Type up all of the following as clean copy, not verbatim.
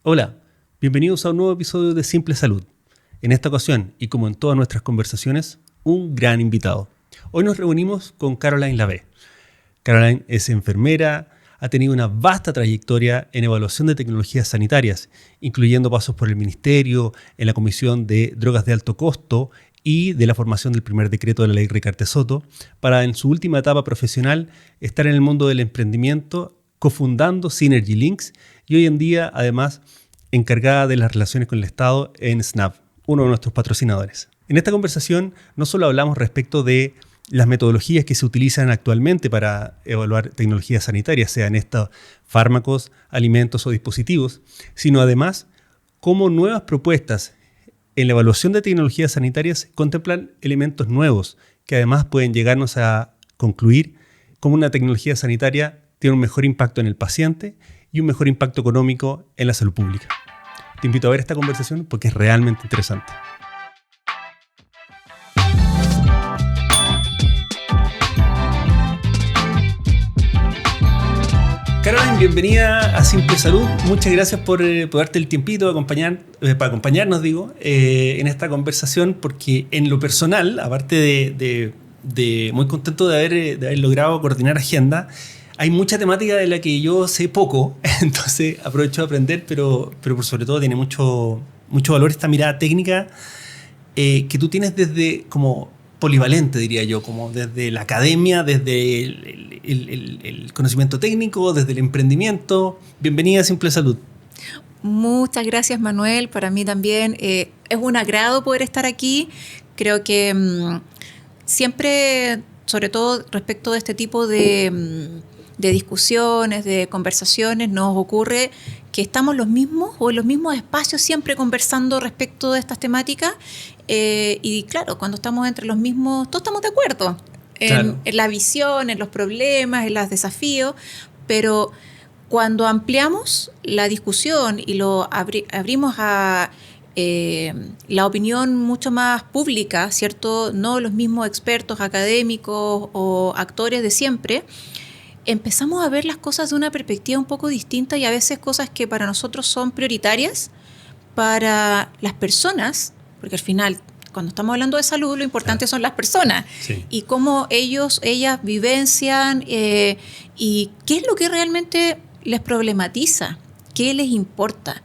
Hola, bienvenidos a un nuevo episodio de Simple Salud. En esta ocasión, y como en todas nuestras conversaciones, un gran invitado. Hoy nos reunimos con Caroline Lavé. Caroline es enfermera, ha tenido una vasta trayectoria en evaluación de tecnologías sanitarias, incluyendo pasos por el Ministerio, en la Comisión de Drogas de Alto Costo y de la formación del primer decreto de la Ley Ricarte-Soto, para en su última etapa profesional estar en el mundo del emprendimiento, cofundando Synergy Links y hoy en día, además, encargada de las relaciones con el Estado en SNAP, uno de nuestros patrocinadores. En esta conversación no solo hablamos respecto de las metodologías que se utilizan actualmente para evaluar tecnologías sanitarias, sean estos fármacos, alimentos o dispositivos, sino además cómo nuevas propuestas en la evaluación de tecnologías sanitarias contemplan elementos nuevos que además pueden llegarnos a concluir cómo una tecnología sanitaria tiene un mejor impacto en el paciente y un mejor impacto económico en la salud pública. Te invito a ver esta conversación porque es realmente interesante. Caroline, bienvenida a Simple Salud. Muchas gracias por darte el tiempito para acompañarnos, en esta conversación, porque en lo personal, aparte de muy contento de haber logrado coordinar agenda, hay mucha temática de la que yo sé poco, entonces aprovecho de aprender, pero por sobre todo tiene mucho valor esta mirada técnica que tú tienes desde como polivalente, diría yo, como desde la academia, desde el conocimiento técnico, desde el emprendimiento. Bienvenida a Simple Salud. Muchas gracias, Manuel. Para mí también es un agrado poder estar aquí. Creo que siempre, sobre todo respecto de este tipo de discusiones, de conversaciones, nos ocurre que estamos los mismos o en los mismos espacios siempre conversando respecto de estas temáticas y claro, cuando estamos entre los mismos, todos estamos de acuerdo en la visión, en los problemas, en los desafíos, pero cuando ampliamos la discusión y lo abrimos a la opinión mucho más pública, ¿cierto? No los mismos expertos académicos o actores de siempre, empezamos a ver las cosas de una perspectiva un poco distinta y a veces cosas que para nosotros son prioritarias, para las personas, porque al final, cuando estamos hablando de salud, lo importante son las personas y cómo ellas vivencian y qué es lo que realmente les problematiza, qué les importa.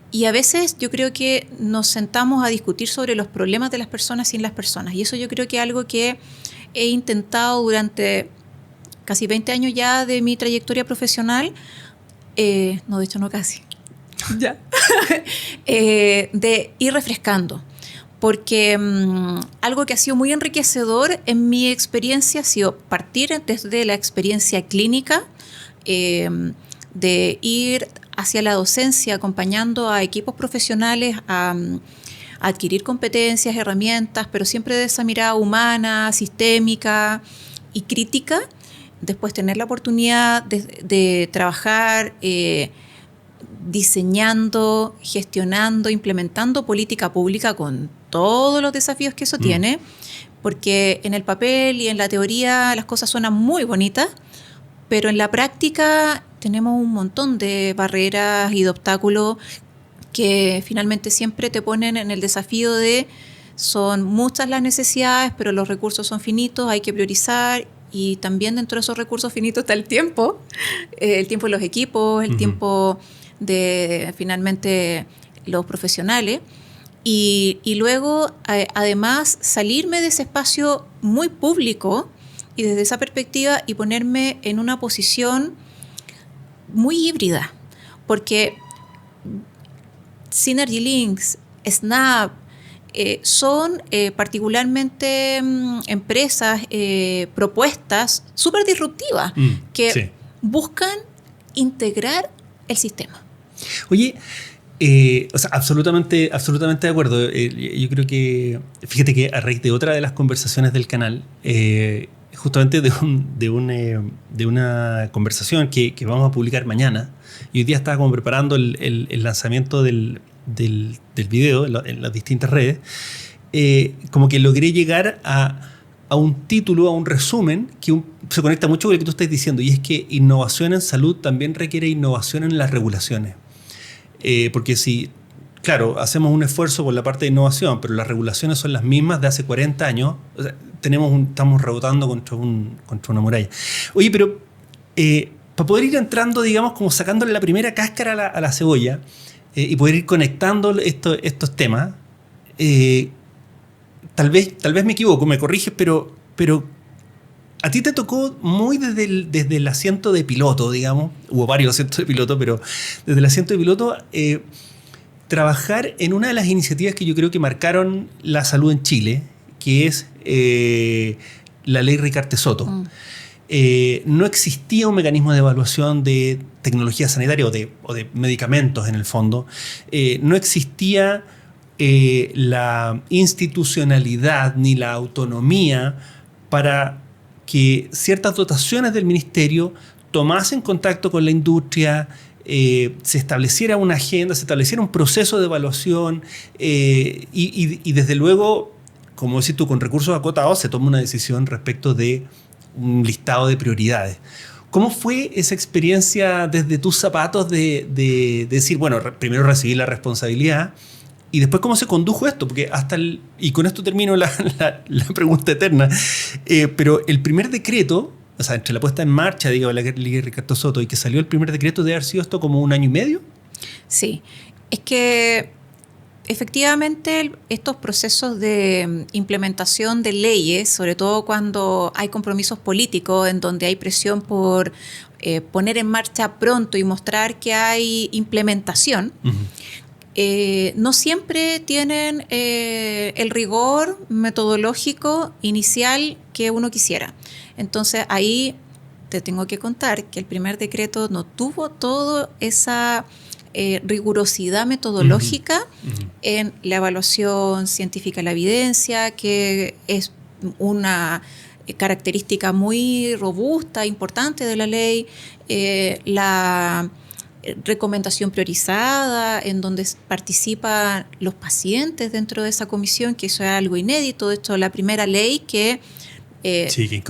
Y a veces yo creo que nos sentamos a discutir sobre los problemas de las personas sin las personas. Y eso yo creo que es algo que he intentado durante casi 20 años ya de mi trayectoria profesional, no, de hecho no casi, ya, de ir refrescando. Porque algo que ha sido muy enriquecedor en mi experiencia ha sido partir desde la experiencia clínica, de ir hacia la docencia acompañando a equipos profesionales a adquirir competencias, herramientas, pero siempre de esa mirada humana, sistémica y crítica. Después tener la oportunidad de trabajar diseñando, gestionando, implementando política pública con todos los desafíos que eso tiene, porque en el papel y en la teoría las cosas suenan muy bonitas, pero en la práctica tenemos un montón de barreras y de obstáculos que finalmente siempre te ponen en el desafío de son muchas las necesidades, pero los recursos son finitos, hay que priorizar. Y también dentro de esos recursos finitos está el tiempo de los equipos, el tiempo de finalmente los profesionales. Y luego, además, salirme de ese espacio muy público y desde esa perspectiva y ponerme en una posición muy híbrida. Porque Synergy Links, SNAP, son particularmente empresas, propuestas súper disruptivas que buscan integrar el sistema. Oye, absolutamente de acuerdo. Yo creo que, fíjate que a raíz de otra de las conversaciones del canal, justamente de una conversación que vamos a publicar mañana, y hoy día estaba como preparando el lanzamiento del video en las distintas redes, como que logré llegar a un título, a un resumen que se conecta mucho con lo que tú estás diciendo, y es que innovación en salud también requiere innovación en las regulaciones. Porque si, claro, hacemos un esfuerzo por la parte de innovación, pero las regulaciones son las mismas de hace 40 años, o sea, estamos rebotando contra una muralla. Oye, pero para poder ir entrando, digamos, como sacándole la primera cáscara a la cebolla y poder ir conectando estos temas, tal vez me equivoco, me corriges, pero a ti te tocó muy desde el asiento de piloto, digamos, hubo varios asientos de piloto, pero desde el asiento de piloto, trabajar en una de las iniciativas que yo creo que marcaron la salud en Chile, que es la ley Ricarte-Soto. No existía un mecanismo de evaluación de tecnología sanitaria o de medicamentos en el fondo. No existía la institucionalidad ni la autonomía para que ciertas dotaciones del ministerio tomasen contacto con la industria, se estableciera una agenda, se estableciera un proceso de evaluación y desde luego, como decís tú, con recursos acotados se toma una decisión respecto de un listado de prioridades. ¿Cómo fue esa experiencia desde tus zapatos de decir, bueno, primero recibir la responsabilidad y después cómo se condujo esto? Porque y con esto termino la pregunta eterna, pero el primer decreto, o sea, entre la puesta en marcha, digamos, la ley Ricarte-Soto y que salió el primer decreto, ¿debe haber sido esto como 1 año y medio? Sí, es que efectivamente estos procesos de implementación de leyes, sobre todo cuando hay compromisos políticos en donde hay presión por poner en marcha pronto y mostrar que hay implementación, no siempre tienen el rigor metodológico inicial que uno quisiera. Entonces ahí te tengo que contar que el primer decreto no tuvo toda esa rigurosidad metodológica en la evaluación científica de la evidencia, que es una característica muy robusta, importante de la ley, la recomendación priorizada, en donde participan los pacientes dentro de esa comisión, que eso es algo inédito. De hecho, la primera ley que que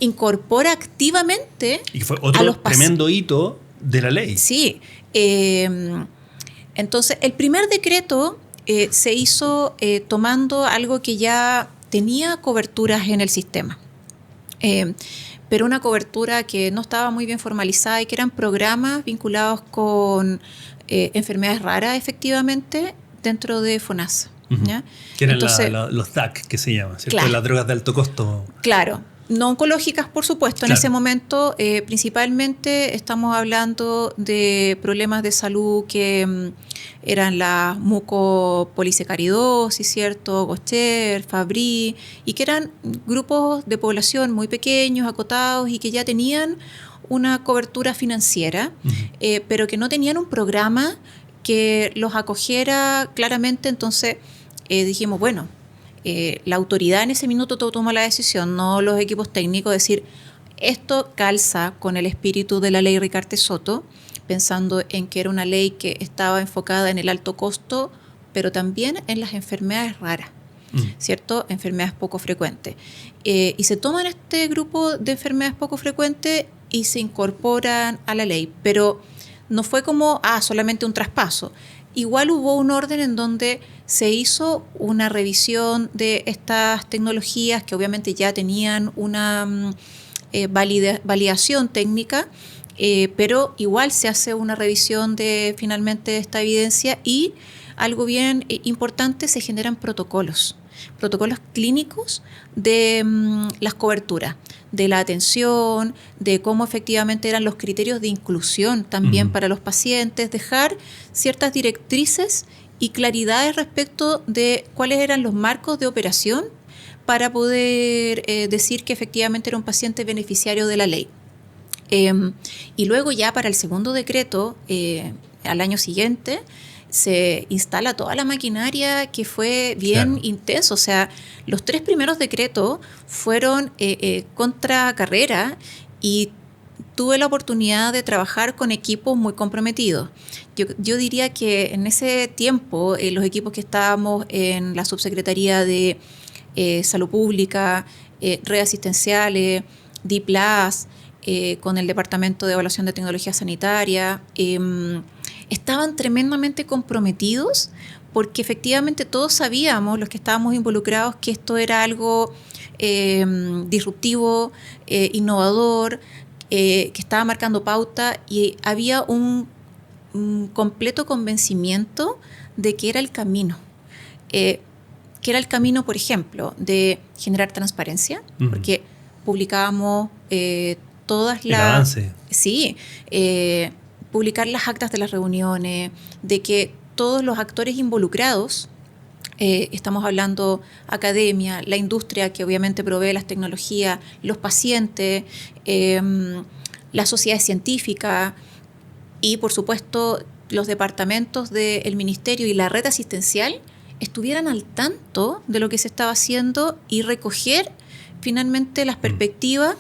incorpora activamente y fue otro tremendo hito de la ley. Sí. Entonces, el primer decreto se hizo tomando algo que ya tenía coberturas en el sistema, pero una cobertura que no estaba muy bien formalizada y que eran programas vinculados con enfermedades raras, efectivamente, dentro de FONASA. ¿Ya? Que eran los DAC, que se llama, ¿cierto? Claro. Las drogas de alto costo. Claro. No oncológicas, por supuesto. Claro. En ese momento, principalmente estamos hablando de problemas de salud que eran la mucopolisacaridosis, ¿cierto? Gaucher, Fabry, y que eran grupos de población muy pequeños, acotados, y que ya tenían una cobertura financiera, pero que no tenían un programa que los acogiera claramente. Entonces dijimos, bueno, la autoridad en ese minuto toma la decisión, no los equipos técnicos, decir, esto calza con el espíritu de la ley Ricarte-Soto, pensando en que era una ley que estaba enfocada en el alto costo, pero también en las enfermedades raras, ¿cierto? Enfermedades poco frecuentes. Y se toman este grupo de enfermedades poco frecuentes y se incorporan a la ley, pero no fue como, solamente un traspaso. Igual hubo un orden en donde se hizo una revisión de estas tecnologías que obviamente ya tenían una validación técnica, pero igual se hace una revisión de finalmente esta evidencia y algo bien importante, se generan protocolos clínicos de las coberturas, de la atención, de cómo efectivamente eran los criterios de inclusión también para los pacientes, dejar ciertas directrices y claridades respecto de cuáles eran los marcos de operación para poder decir que efectivamente era un paciente beneficiario de la ley. Y luego ya para el segundo decreto, al año siguiente, se instala toda la maquinaria, que fue bien intenso. O sea, los 3 primeros decretos fueron contra carrera y tuve la oportunidad de trabajar con equipos muy comprometidos. Yo diría que en ese tiempo los equipos que estábamos en la Subsecretaría de Salud Pública, redes asistenciales, DIPLAS, con el Departamento de Evaluación de Tecnología Sanitaria, estaban tremendamente comprometidos porque efectivamente todos sabíamos, los que estábamos involucrados, que esto era algo disruptivo, innovador, que estaba marcando pauta, y había un completo convencimiento de que era el camino. Que era el camino, por ejemplo, de generar transparencia, porque publicábamos todas las... El avance. Sí, publicar las actas de las reuniones, de que todos los actores involucrados, estamos hablando academia, la industria que obviamente provee las tecnologías, los pacientes, la sociedad científica y por supuesto los departamentos del ministerio y la red asistencial estuvieran al tanto de lo que se estaba haciendo y recoger finalmente las perspectivas,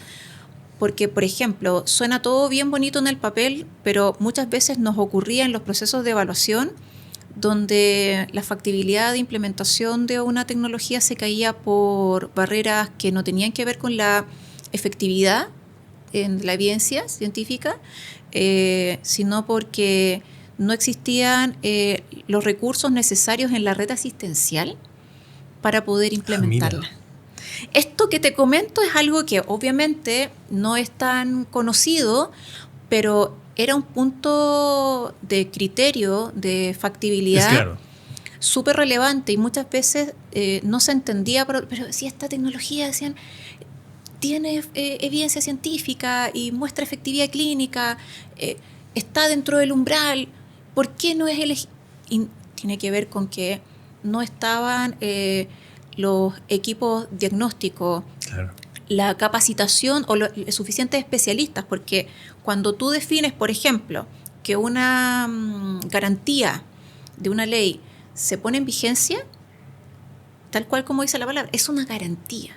porque, por ejemplo, suena todo bien bonito en el papel, pero muchas veces nos ocurría en los procesos de evaluación donde la factibilidad de implementación de una tecnología se caía por barreras que no tenían que ver con la efectividad en la evidencia científica, sino porque no existían los recursos necesarios en la red asistencial para poder implementarla. Esto que te comento es algo que obviamente no es tan conocido, pero era un punto de criterio, de factibilidad súper relevante, y muchas veces no se entendía, pero si esta tecnología, decían, tiene evidencia científica y muestra efectividad clínica, está dentro del umbral, ¿por qué no es elegible? Y tiene que ver con que no estaban los equipos diagnósticos, la capacitación o los suficientes especialistas, porque cuando tú defines, por ejemplo, que una garantía de una ley se pone en vigencia, tal cual como dice la palabra, es una garantía.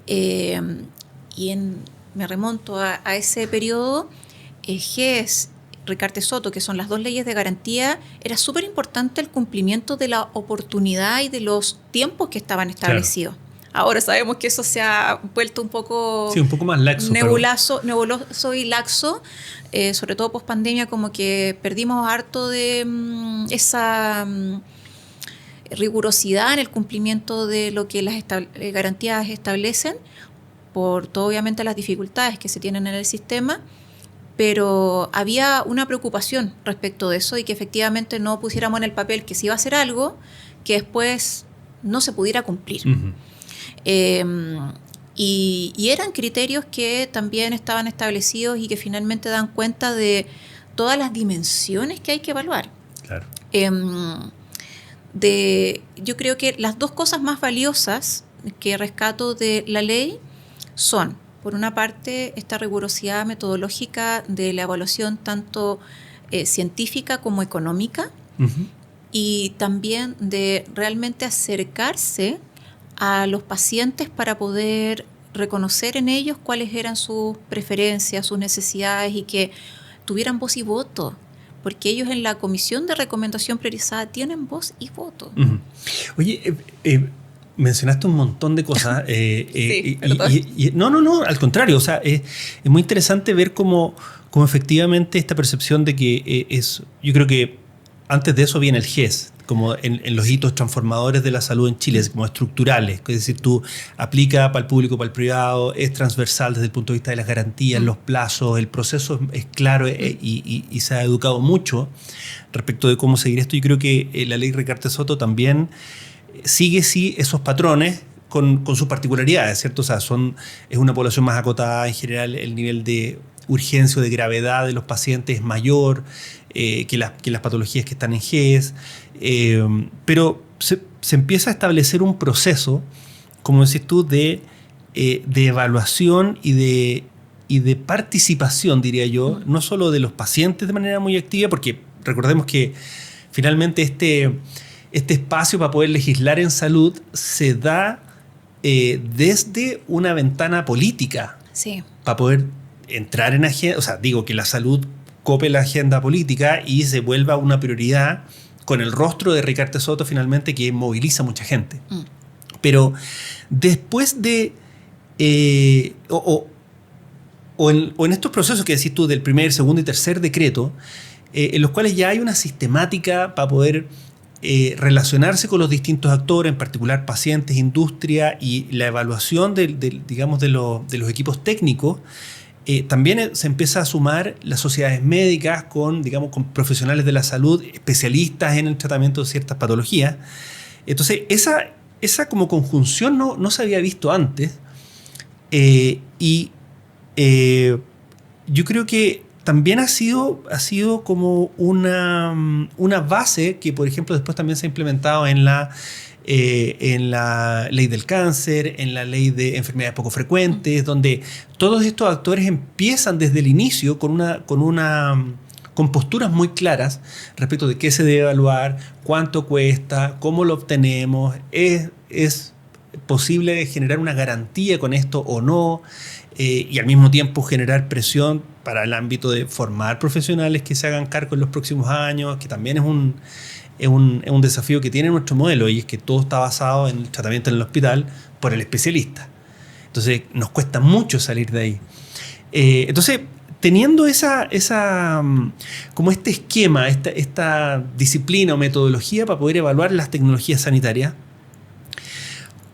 Me remonto a ese periodo, GES, Ricarte Soto, que son las dos leyes de garantía, era súper importante el cumplimiento de la oportunidad y de los tiempos que estaban establecidos. Ahora sabemos que eso se ha vuelto un poco más laxo, nebuloso y laxo, sobre todo post pandemia, como que perdimos harto de esa rigurosidad en el cumplimiento de lo que las garantías establecen, por todo obviamente las dificultades que se tienen en el sistema, pero había una preocupación respecto de eso y que efectivamente no pusiéramos en el papel que se iba a hacer algo que después no se pudiera cumplir. Y eran criterios que también estaban establecidos y que finalmente dan cuenta de todas las dimensiones que hay que evaluar. Yo creo que las dos cosas más valiosas que rescato de la ley son, por una parte, esta rigurosidad metodológica de la evaluación tanto científica como económica, y también de realmente acercarse a los pacientes para poder reconocer en ellos cuáles eran sus preferencias, sus necesidades, y que tuvieran voz y voto, porque ellos en la comisión de recomendación priorizada tienen voz y voto. Oye, mencionaste un montón de cosas. No, al contrario. O sea, es muy interesante ver cómo efectivamente esta percepción de que yo creo que antes de eso viene el GES, como en los hitos transformadores de la salud en Chile, como estructurales. Es decir, tú aplicas para el público, para el privado, es transversal desde el punto de vista de las garantías, los plazos, el proceso es claro y se ha educado mucho respecto de cómo seguir esto. Y creo que la ley Ricarte Soto también sigue esos patrones con sus particularidades, ¿cierto? O sea, es una población más acotada en general, el nivel de urgencia o de gravedad de los pacientes es mayor que las patologías que están en GES, pero se empieza a establecer un proceso, como decís tú, de evaluación y de participación, diría yo, no solo de los pacientes de manera muy activa, porque recordemos que finalmente este espacio para poder legislar en salud se da desde una ventana política, para poder entrar en agenda, o sea, digo que la salud cope la agenda política y se vuelva una prioridad con el rostro de Ricarte Soto finalmente, que moviliza mucha gente. Pero después de o en estos procesos que decís tú del primer, segundo y tercer decreto, en los cuales ya hay una sistemática para poder relacionarse con los distintos actores, en particular pacientes, industria, y la evaluación digamos, de los equipos técnicos. También se empieza a sumar las sociedades médicas digamos, con profesionales de la salud, especialistas en el tratamiento de ciertas patologías. Entonces, esa como conjunción no se había visto antes. Yo creo que también ha sido como una base que, por ejemplo, después también se ha implementado en la ley del cáncer, en la ley de enfermedades poco frecuentes, donde todos estos actores empiezan desde el inicio con posturas muy claras respecto de qué se debe evaluar, cuánto cuesta, cómo lo obtenemos, es posible generar una garantía con esto o no, y al mismo tiempo generar presión para el ámbito de formar profesionales que se hagan cargo en los próximos años, que también es un desafío que tiene nuestro modelo, y es que todo está basado en el tratamiento en el hospital por el especialista. Entonces nos cuesta mucho salir de ahí. Entonces, teniendo como este esquema, esta disciplina o metodología para poder evaluar las tecnologías sanitarias,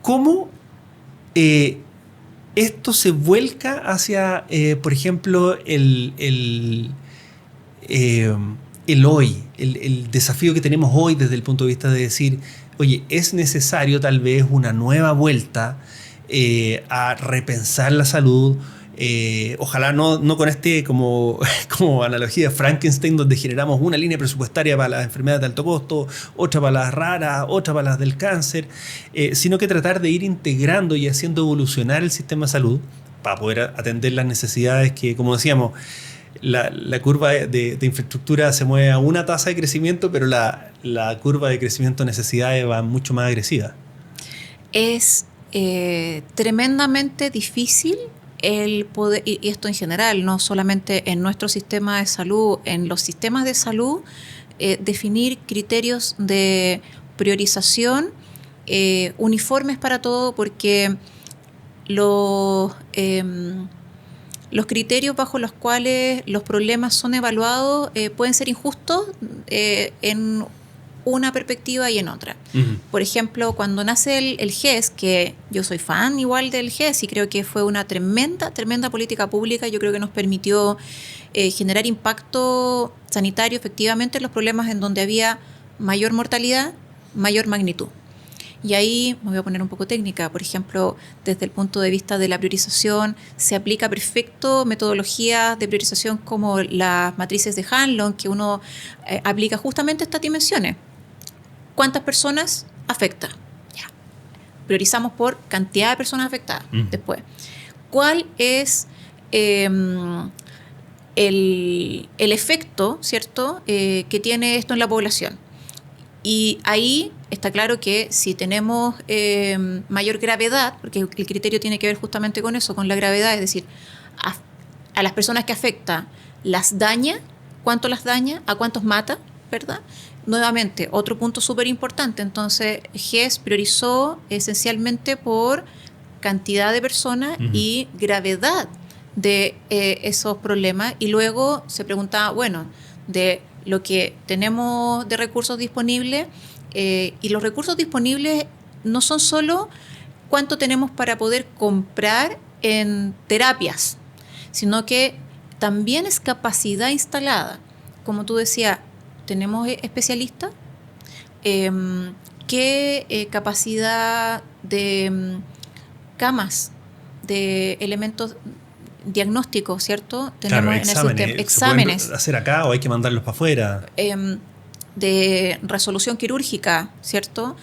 ¿cómo esto se vuelca hacia, por ejemplo, el hoy, el desafío que tenemos hoy desde el punto de vista de decir, oye, es necesario tal vez una nueva vuelta a repensar la salud? Ojalá no con como analogía Frankenstein, donde generamos una línea presupuestaria para las enfermedades de alto costo, otra para las raras, otra para las del cáncer, sino que tratar de ir integrando y haciendo evolucionar el sistema de salud para poder atender las necesidades que, como decíamos, la curva de infraestructura se mueve a una tasa de crecimiento, pero la curva de crecimiento de necesidades va mucho más agresiva. Es tremendamente difícil el poder, y esto en general, no solamente en nuestro sistema de salud, en los sistemas de salud, definir criterios de priorización uniformes para todo, porque los criterios bajo los cuales los problemas son evaluados pueden ser injustos en una perspectiva y en otra. Uh-huh. Por ejemplo, cuando nace el GES, que yo soy fan igual del GES y creo que fue una tremenda política pública, yo creo que nos permitió generar impacto sanitario efectivamente en los problemas en donde había mayor mortalidad, mayor magnitud. Y ahí me voy a poner un poco técnica. Por ejemplo, desde el punto de vista de la priorización, se aplica perfecto metodologías de priorización como las matrices de Hanlon, que uno aplica justamente estas dimensiones. ¿Cuántas personas afecta? Ya. Priorizamos por cantidad de personas afectadas. Después, ¿cuál es el efecto, ¿cierto?, que tiene esto en la población? Y ahí está claro que si tenemos mayor gravedad, porque el criterio tiene que ver justamente con eso, con la gravedad, es decir, a las personas que afecta, ¿las daña? ¿Cuánto las daña? ¿A cuántos mata? ¿Verdad? Nuevamente, otro punto súper importante. Entonces, GES priorizó esencialmente por cantidad de personas y gravedad de esos problemas. Y luego se preguntaba, bueno, de lo que tenemos de recursos disponibles, y los recursos disponibles no son solo cuánto tenemos para poder comprar en terapias, sino que también es capacidad instalada. Como tú decías, tenemos especialistas, qué capacidad de camas, de elementos diagnósticos, ¿cierto? Tenemos, claro, en el sistema exámenes. ¿Se pueden hacer acá o hay que mandarlos para afuera? De resolución quirúrgica, ¿cierto?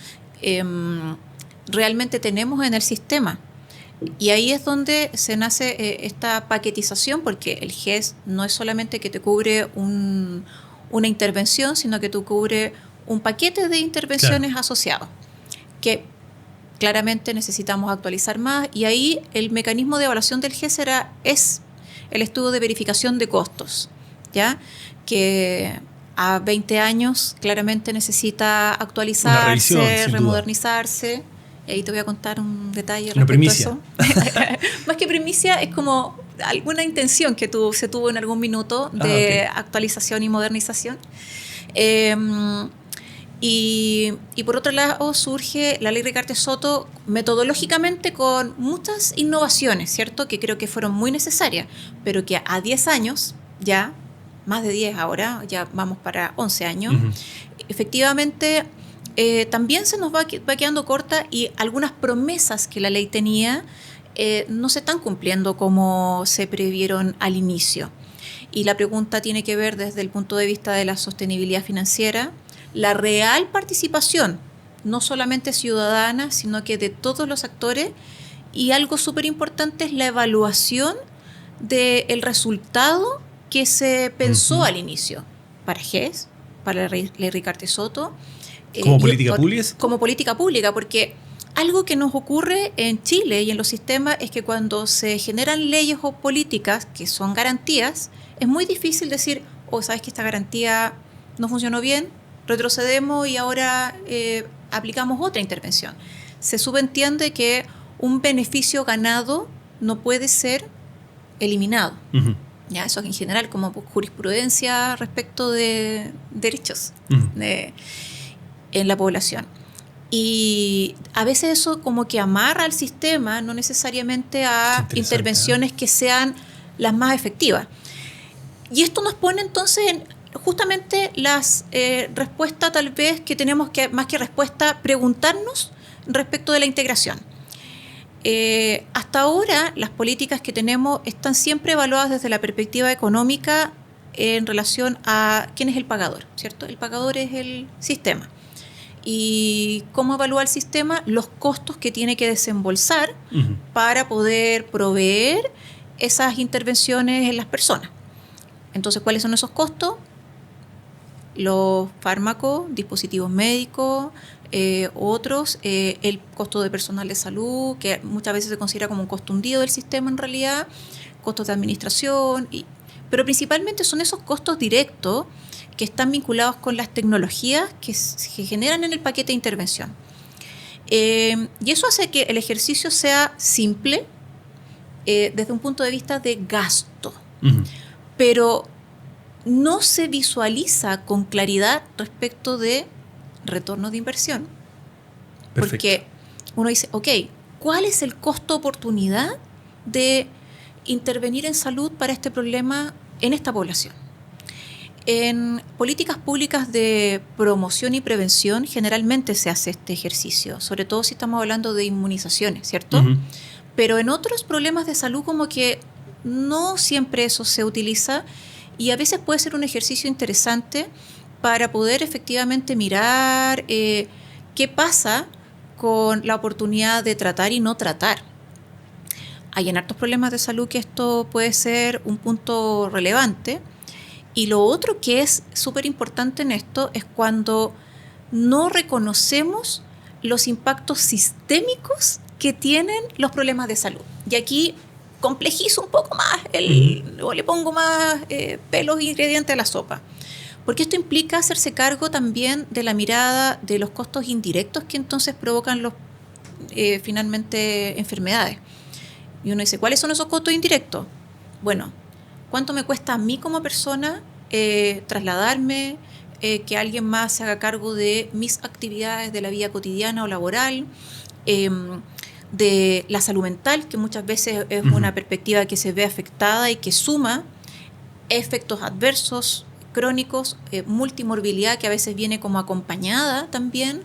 Realmente tenemos en el sistema. Y ahí es donde se nace esta paquetización, porque el GES no es solamente que te cubre una intervención, sino que te cubre un paquete de intervenciones, claro, asociados, que claramente necesitamos actualizar más. Y ahí el mecanismo de evaluación del GES es el estudio de verificación de costos, ¿ya? Que a 20 años claramente necesita actualizarse, remodernizarse. Duda. Y ahí te voy a contar un detalle respecto a eso. Más que primicia, es como alguna intención que se tuvo en algún minuto de actualización y modernización. Y por otro lado surge la ley Recarte-Soto metodológicamente con muchas innovaciones, ¿cierto? Que creo que fueron muy necesarias, pero que a 10 años, ya más de 10 ahora, ya vamos para 11 años, efectivamente también se nos va quedando corta y algunas promesas que la ley tenía no se están cumpliendo como se previeron al inicio. Y la pregunta tiene que ver desde el punto de vista de la sostenibilidad financiera, la real participación, no solamente ciudadana, sino que de todos los actores, y algo súper importante es la evaluación del resultado que se pensó al inicio, para GES, para la ley Recarte-Soto. ¿Como política pública? Como política pública, porque algo que nos ocurre en Chile y en los sistemas es que cuando se generan leyes o políticas que son garantías, es muy difícil decir, sabes que esta garantía no funcionó bien, retrocedemos y ahora aplicamos otra intervención. Se subentiende que un beneficio ganado no puede ser eliminado. Ya, eso en general como jurisprudencia respecto de derechos en la población. Y a veces eso como que amarra al sistema, no necesariamente a intervenciones que sean las más efectivas. Y esto nos pone entonces en justamente las respuestas tal vez que tenemos que, más que respuesta, preguntarnos respecto de la integración. Hasta ahora las políticas que tenemos están siempre evaluadas desde la perspectiva económica en relación a quién es el pagador, ¿cierto? El pagador es el sistema. ¿Y cómo evalúa el sistema? Los costos que tiene que desembolsar para poder proveer esas intervenciones en las personas. Entonces, ¿cuáles son esos costos? Los fármacos, dispositivos médicos, otros, el costo de personal de salud, que muchas veces se considera como un costo hundido del sistema en realidad, costos de administración, pero principalmente son esos costos directos que están vinculados con las tecnologías que se generan en el paquete de intervención. Y eso hace que el ejercicio sea simple desde un punto de vista de gasto, pero no se visualiza con claridad respecto de retorno de inversión. Perfecto. Porque uno dice, ¿cuál es el costo oportunidad de intervenir en salud para este problema en esta población? En políticas públicas de promoción y prevención generalmente se hace este ejercicio, sobre todo si estamos hablando de inmunizaciones, ¿cierto? Pero en otros problemas de salud como que no siempre eso se utiliza y a veces puede ser un ejercicio interesante para poder efectivamente mirar qué pasa con la oportunidad de tratar y no tratar. Hay en hartos problemas de salud que esto puede ser un punto relevante. Y lo otro que es súper importante en esto es cuando no reconocemos los impactos sistémicos que tienen los problemas de salud. Y aquí complejizo un poco más, o le pongo más pelos e ingredientes a la sopa. Porque esto implica hacerse cargo también de la mirada de los costos indirectos que entonces provocan finalmente enfermedades. Y uno dice, ¿cuáles son esos costos indirectos? Bueno, ¿cuánto me cuesta a mí como persona trasladarme, que alguien más se haga cargo de mis actividades de la vida cotidiana o laboral? De la salud mental, que muchas veces es una perspectiva que se ve afectada y que suma efectos adversos, crónicos, multimorbilidad que a veces viene como acompañada también.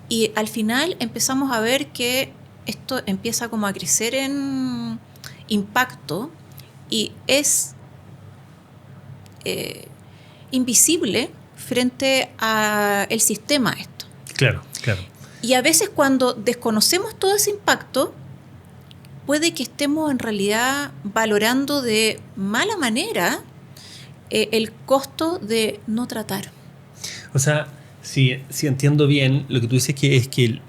Y al final empezamos a ver que esto empieza como a crecer en impacto y es invisible frente al sistema esto. Claro, claro. Y a veces cuando desconocemos todo ese impacto, puede que estemos en realidad valorando de mala manera el costo de no tratar. O sea, si entiendo bien, lo que tú dices es que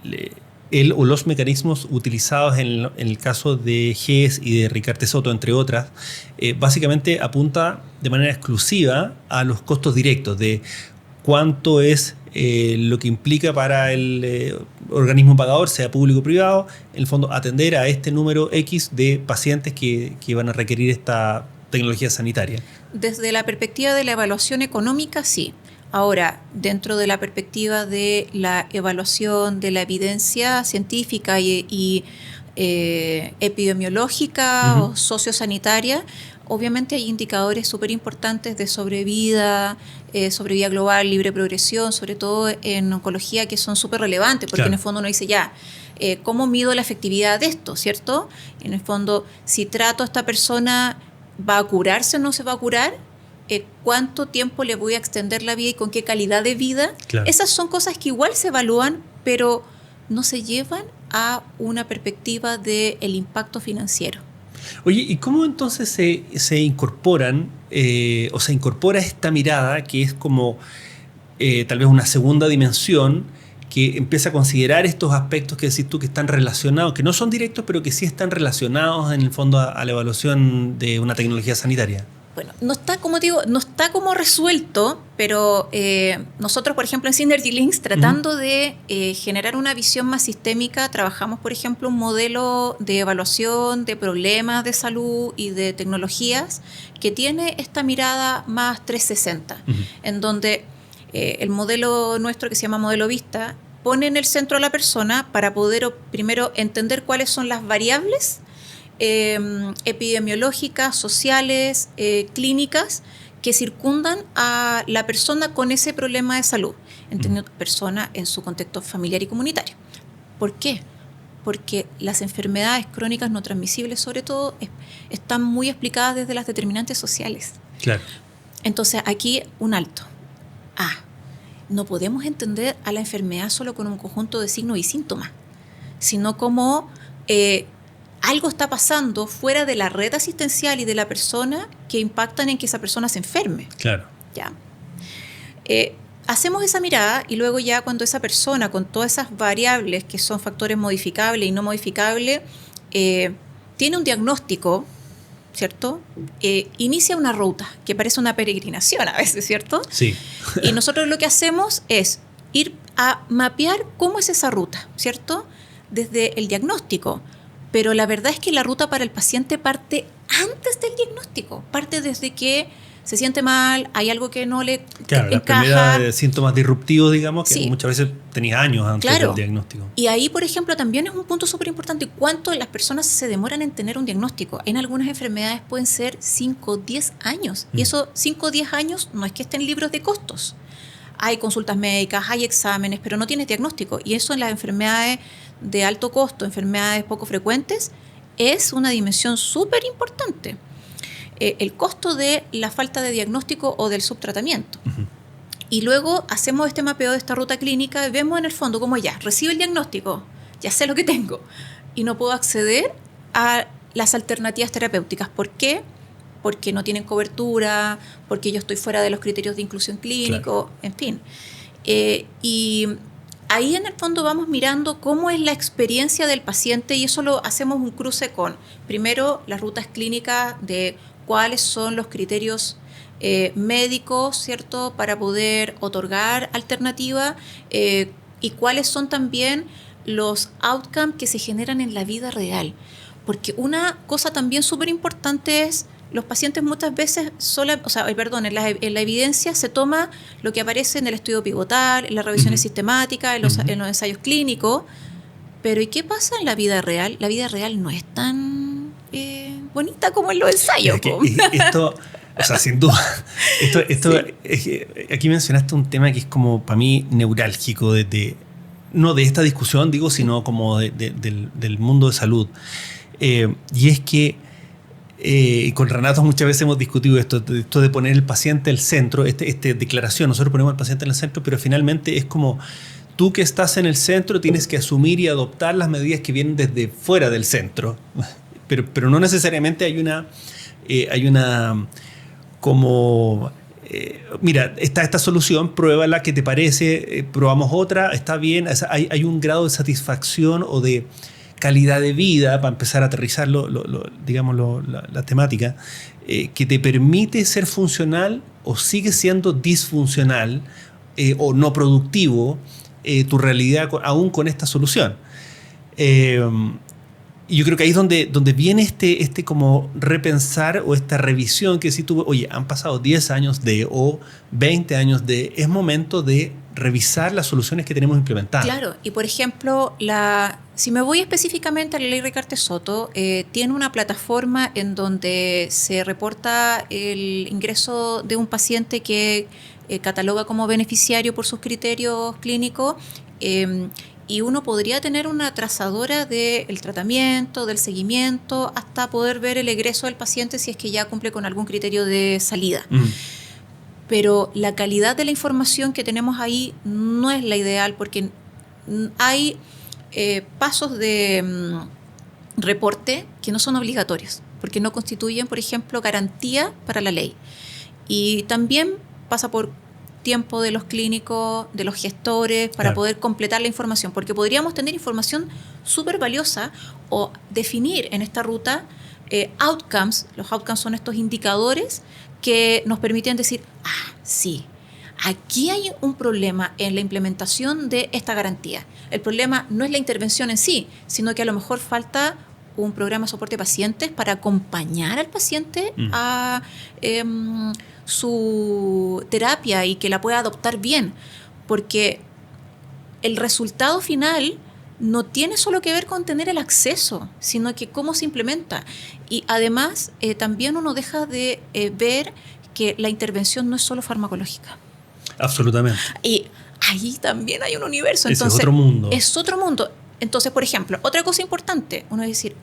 el o los mecanismos utilizados en el caso de GES y de Recarte-Soto, entre otras, básicamente apunta de manera exclusiva a los costos directos, de cuánto es lo que implica para organismo pagador, sea público o privado, en el fondo atender a este número X de pacientes que van a requerir esta tecnología sanitaria. Desde la perspectiva de la evaluación económica, sí. Ahora, dentro de la perspectiva de la evaluación de la evidencia científica y epidemiológica o sociosanitaria, obviamente hay indicadores súper importantes de sobrevida global, libre progresión, sobre todo en oncología, que son súper relevantes, porque en el fondo uno dice ya, ¿cómo mido la efectividad de esto? ¿Cierto? En el fondo, si trato a esta persona, ¿va a curarse o no se va a curar? ¿Cuánto tiempo le voy a extender la vida y con qué calidad de vida? Claro. Esas son cosas que igual se evalúan, pero no se llevan a una perspectiva del impacto financiero. Oye, ¿y cómo entonces se incorporan o se incorpora esta mirada que es como tal vez una segunda dimensión que empieza a considerar estos aspectos que decís tú que están relacionados, que no son directos, pero que sí están relacionados en el fondo a la evaluación de una tecnología sanitaria? Bueno, no está, como digo, no está como resuelto, pero nosotros, por ejemplo, en Synergy Links, tratando de generar una visión más sistémica, trabajamos, por ejemplo, un modelo de evaluación de problemas de salud y de tecnologías que tiene esta mirada más 360, en donde el modelo nuestro, que se llama Modelo Vista, pone en el centro a la persona para poder primero entender cuáles son las variables epidemiológicas, sociales, clínicas que circundan a la persona con ese problema de salud, entendiendo persona en su contexto familiar y comunitario. ¿Por qué? Porque las enfermedades crónicas no transmisibles, sobre todo, están muy explicadas desde las determinantes sociales. Claro. Entonces, aquí un alto. No podemos entender a la enfermedad solo con un conjunto de signos y síntomas, sino como algo está pasando fuera de la red asistencial y de la persona que impactan en que esa persona se enferme. Claro. ¿Ya? Hacemos esa mirada y luego ya cuando esa persona con todas esas variables que son factores modificables y no modificables tiene un diagnóstico, ¿cierto? Inicia una ruta que parece una peregrinación a veces, ¿cierto? Sí. Y nosotros lo que hacemos es ir a mapear cómo es esa ruta, ¿cierto? Desde el diagnóstico. Pero la verdad es que la ruta para el paciente parte antes del diagnóstico, parte desde que se siente mal, hay algo que no le encaja. Las primeras síntomas disruptivos, digamos, que muchas veces tenías años antes del diagnóstico. Y ahí, por ejemplo, también es un punto súper importante cuánto las personas se demoran en tener un diagnóstico. En algunas enfermedades pueden ser 5 o 10 años. Y esos 5 o 10 años no es que estén libres de costos. Hay consultas médicas, hay exámenes, pero no tienes diagnóstico. Y eso en las enfermedades de alto costo, enfermedades poco frecuentes, es una dimensión súper importante. El costo de la falta de diagnóstico o del subtratamiento. Y luego hacemos este mapeo de esta ruta clínica y vemos en el fondo como ya, recibo el diagnóstico, ya sé lo que tengo y no puedo acceder a las alternativas terapéuticas. ¿Por qué? Porque no tienen cobertura, porque yo estoy fuera de los criterios de inclusión clínico, en fin. Y ahí en el fondo vamos mirando cómo es la experiencia del paciente y eso lo hacemos un cruce con, primero, las rutas clínicas de cuáles son los criterios médicos, ¿cierto?, para poder otorgar alternativa y cuáles son también los outcomes que se generan en la vida real. Porque una cosa también súper importante es, los pacientes muchas veces, en la evidencia se toma lo que aparece en el estudio pivotal, en las revisiones sistemáticas, en los ensayos clínicos, pero ¿y qué pasa en la vida real? La vida real no es tan bonita como en los ensayos. Esto, o sea, sin duda, esto sí. Aquí mencionaste un tema que es como para mí neurálgico, no de esta discusión, digo, sino como del mundo de salud. Y es que con Renato muchas veces hemos discutido esto de poner el paciente al centro, esta declaración, nosotros ponemos al paciente en el centro, pero finalmente es como tú que estás en el centro tienes que asumir y adoptar las medidas que vienen desde fuera del centro, pero no necesariamente hay una como mira, está esta solución, pruébala, ¿qué te parece? Probamos otra, está bien, o sea, hay un grado de satisfacción o de calidad de vida, para empezar a aterrizar la temática, que te permite ser funcional o sigue siendo disfuncional o no productivo tu realidad aún con esta solución. Y yo creo que ahí es donde viene este como repensar o esta revisión que si tú, oye, han pasado 10 años o 20 años es momento de revisar las soluciones que tenemos implementadas. Claro, y por ejemplo, si me voy específicamente a la ley Recarte-Soto, tiene una plataforma en donde se reporta el ingreso de un paciente que cataloga como beneficiario por sus criterios clínicos, y uno podría tener una trazadora del tratamiento, del seguimiento, hasta poder ver el egreso del paciente si es que ya cumple con algún criterio de salida. Pero la calidad de la información que tenemos ahí no es la ideal, porque hay pasos de reporte que no son obligatorios, porque no constituyen, por ejemplo, garantía para la ley. Y también pasa por tiempo de los clínicos, de los gestores, para poder completar la información, porque podríamos tener información súper valiosa o definir en esta ruta outcomes. Los outcomes son estos indicadores que nos permiten decir, sí, aquí hay un problema en la implementación de esta garantía. El problema no es la intervención en sí, sino que a lo mejor falta un programa de soporte de pacientes para acompañar al paciente a su terapia y que la pueda adoptar bien, porque el resultado final no tiene solo que ver con tener el acceso, sino que cómo se implementa. Y además también uno deja de ver que la intervención no es solo farmacológica. Absolutamente. Y ahí también hay un universo. Entonces, es otro mundo. Es otro mundo. Entonces, por ejemplo, otra cosa importante, uno es decir,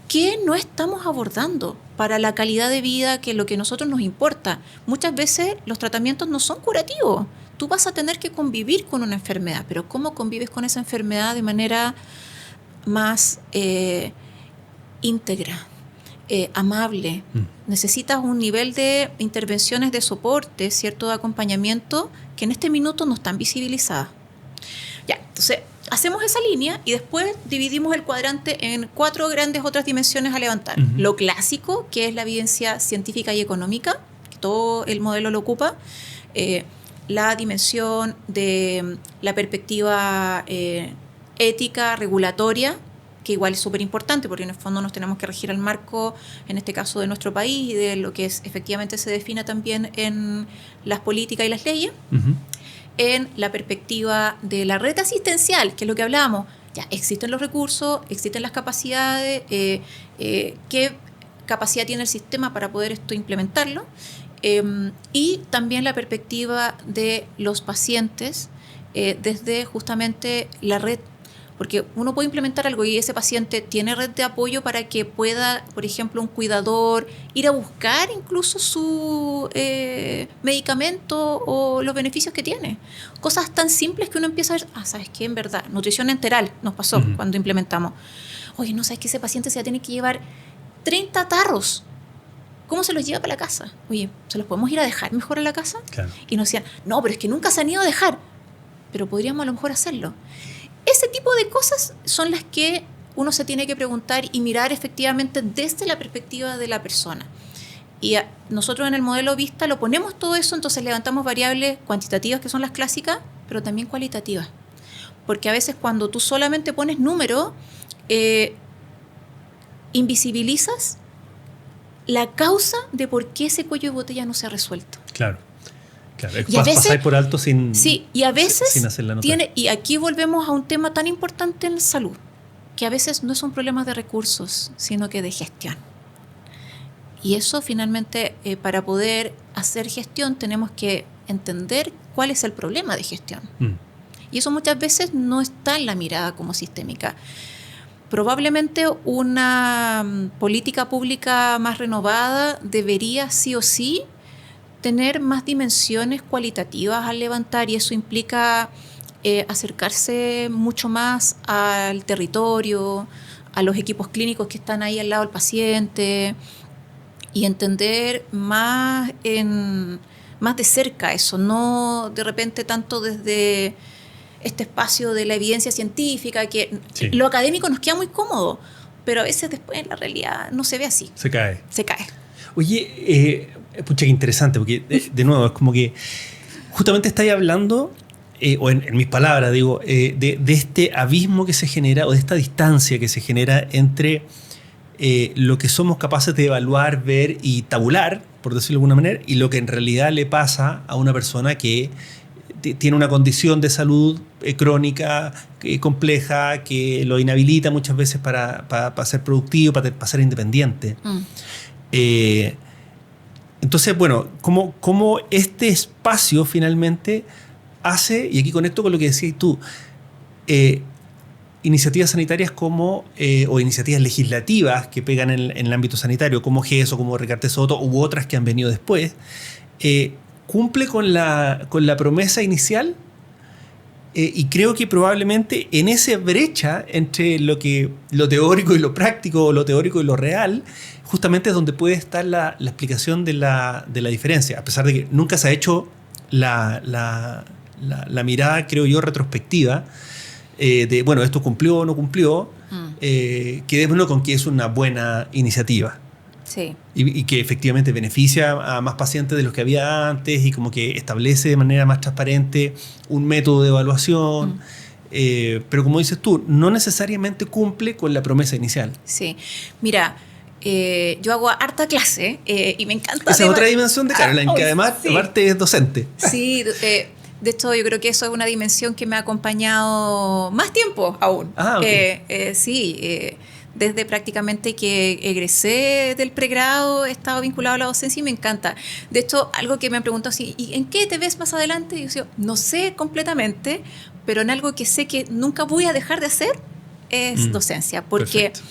¿qué no estamos abordando para la calidad de vida, que es lo que a nosotros nos importa? Muchas veces los tratamientos no son curativos. Tú vas a tener que convivir con una enfermedad, pero ¿cómo convives con esa enfermedad de manera más íntegra, amable? Necesitas un nivel de intervenciones de soporte, ¿cierto?, de acompañamiento, que en este minuto no están visibilizadas. Ya, entonces hacemos esa línea y después dividimos el cuadrante en 4 grandes otras dimensiones a levantar. Lo clásico, que es la evidencia científica y económica, que todo el modelo lo ocupa. La dimensión de la perspectiva ética, regulatoria, que igual es súper importante, porque en el fondo nos tenemos que regir al marco, en este caso de nuestro país, y de lo que efectivamente se define también en las políticas y las leyes. En la perspectiva de la red asistencial, que es lo que hablábamos, ya existen los recursos, existen las capacidades, qué capacidad tiene el sistema para poder esto implementarlo, y también la perspectiva de los pacientes desde justamente la red, porque uno puede implementar algo y ese paciente tiene red de apoyo para que pueda, por ejemplo, un cuidador ir a buscar incluso su medicamento o los beneficios que tiene. Cosas tan simples que uno empieza a ver, ¿sabes qué? En verdad, nutrición enteral nos pasó cuando implementamos. Oye, no, ¿sabes que ese paciente se va a tener que llevar 30 tarros? ¿Cómo se los lleva para la casa? Oye, ¿se los podemos ir a dejar mejor a la casa? Claro. Y nos decían, no, pero es que nunca se han ido a dejar. Pero podríamos a lo mejor hacerlo. Ese tipo de cosas son las que uno se tiene que preguntar y mirar efectivamente desde la perspectiva de la persona. Y nosotros en el modelo Vista lo ponemos todo eso, entonces levantamos variables cuantitativas, que son las clásicas, pero también cualitativas. Porque a veces cuando tú solamente pones números, invisibilizas la causa de por qué ese cuello de botella no se ha resuelto. Claro. Claro, y a veces, pasáis por alto sin hacer la nota. Y aquí volvemos a un tema tan importante en salud, que a veces no es un problema de recursos, sino que de gestión. Y eso finalmente, para poder hacer gestión, tenemos que entender cuál es el problema de gestión. Y eso muchas veces no está en la mirada como sistémica. Probablemente una política pública más renovada debería sí o sí tener más dimensiones cualitativas al levantar, y eso implica acercarse mucho más al territorio, a los equipos clínicos que están ahí al lado del paciente, y entender más de cerca eso, no de repente tanto desde este espacio de la evidencia científica, que lo académico nos queda muy cómodo, pero a veces después en la realidad no se ve así. Se cae. Oye, pucha, qué interesante, porque de nuevo es como que justamente estáis hablando o en mis palabras, digo, de este abismo que se genera o de esta distancia que se genera entre lo que somos capaces de evaluar, ver y tabular, por decirlo de alguna manera, y lo que en realidad le pasa a una persona que tiene una condición de salud crónica, compleja, que lo inhabilita muchas veces para ser productivo, para ser independiente. Entonces, bueno, ¿cómo este espacio finalmente hace, y aquí conecto con lo que decías tú, iniciativas sanitarias como, o iniciativas legislativas que pegan en el ámbito sanitario, como GESO, como Recarte Soto, u otras que han venido después, cumple con la promesa inicial? Y creo que probablemente en esa brecha entre lo teórico y lo práctico, o lo teórico y lo real, justamente es donde puede estar la explicación de la diferencia, a pesar de que nunca se ha hecho la mirada, creo yo, retrospectiva, de, bueno, esto cumplió o no cumplió, quedémonos con que es una buena iniciativa. Sí. Y que efectivamente beneficia a más pacientes de los que había antes y como que establece de manera más transparente un método de evaluación. Pero como dices tú, no necesariamente cumple con la promesa inicial. Sí. Mira, yo hago harta clase y me encanta... Esa es otra dimensión de Caroline, que además sí. aparte es docente. Sí, de hecho yo creo que eso es una dimensión que me ha acompañado más tiempo aún. Sí, desde prácticamente que egresé del pregrado he estado vinculado a la docencia y me encanta. De hecho, algo que me han preguntado así, ¿y en qué te ves más adelante? Y yo digo, no sé completamente, pero en algo que sé que nunca voy a dejar de hacer es docencia, porque perfecto.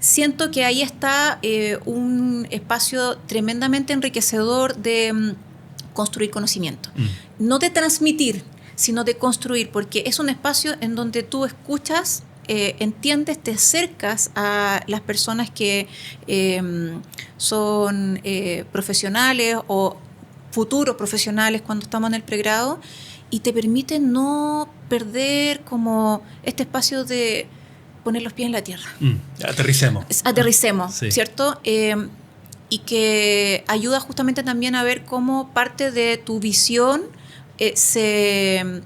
Siento que ahí está un espacio tremendamente enriquecedor de construir conocimiento. No de transmitir, sino de construir, porque es un espacio en donde tú escuchas, entiendes, te acercas a las personas que son profesionales o futuros profesionales cuando estamos en el pregrado y te permite no perder como este espacio de poner los pies en la tierra. Aterricemos, sí. ¿Cierto? Y que ayuda justamente también a ver cómo parte de tu visión se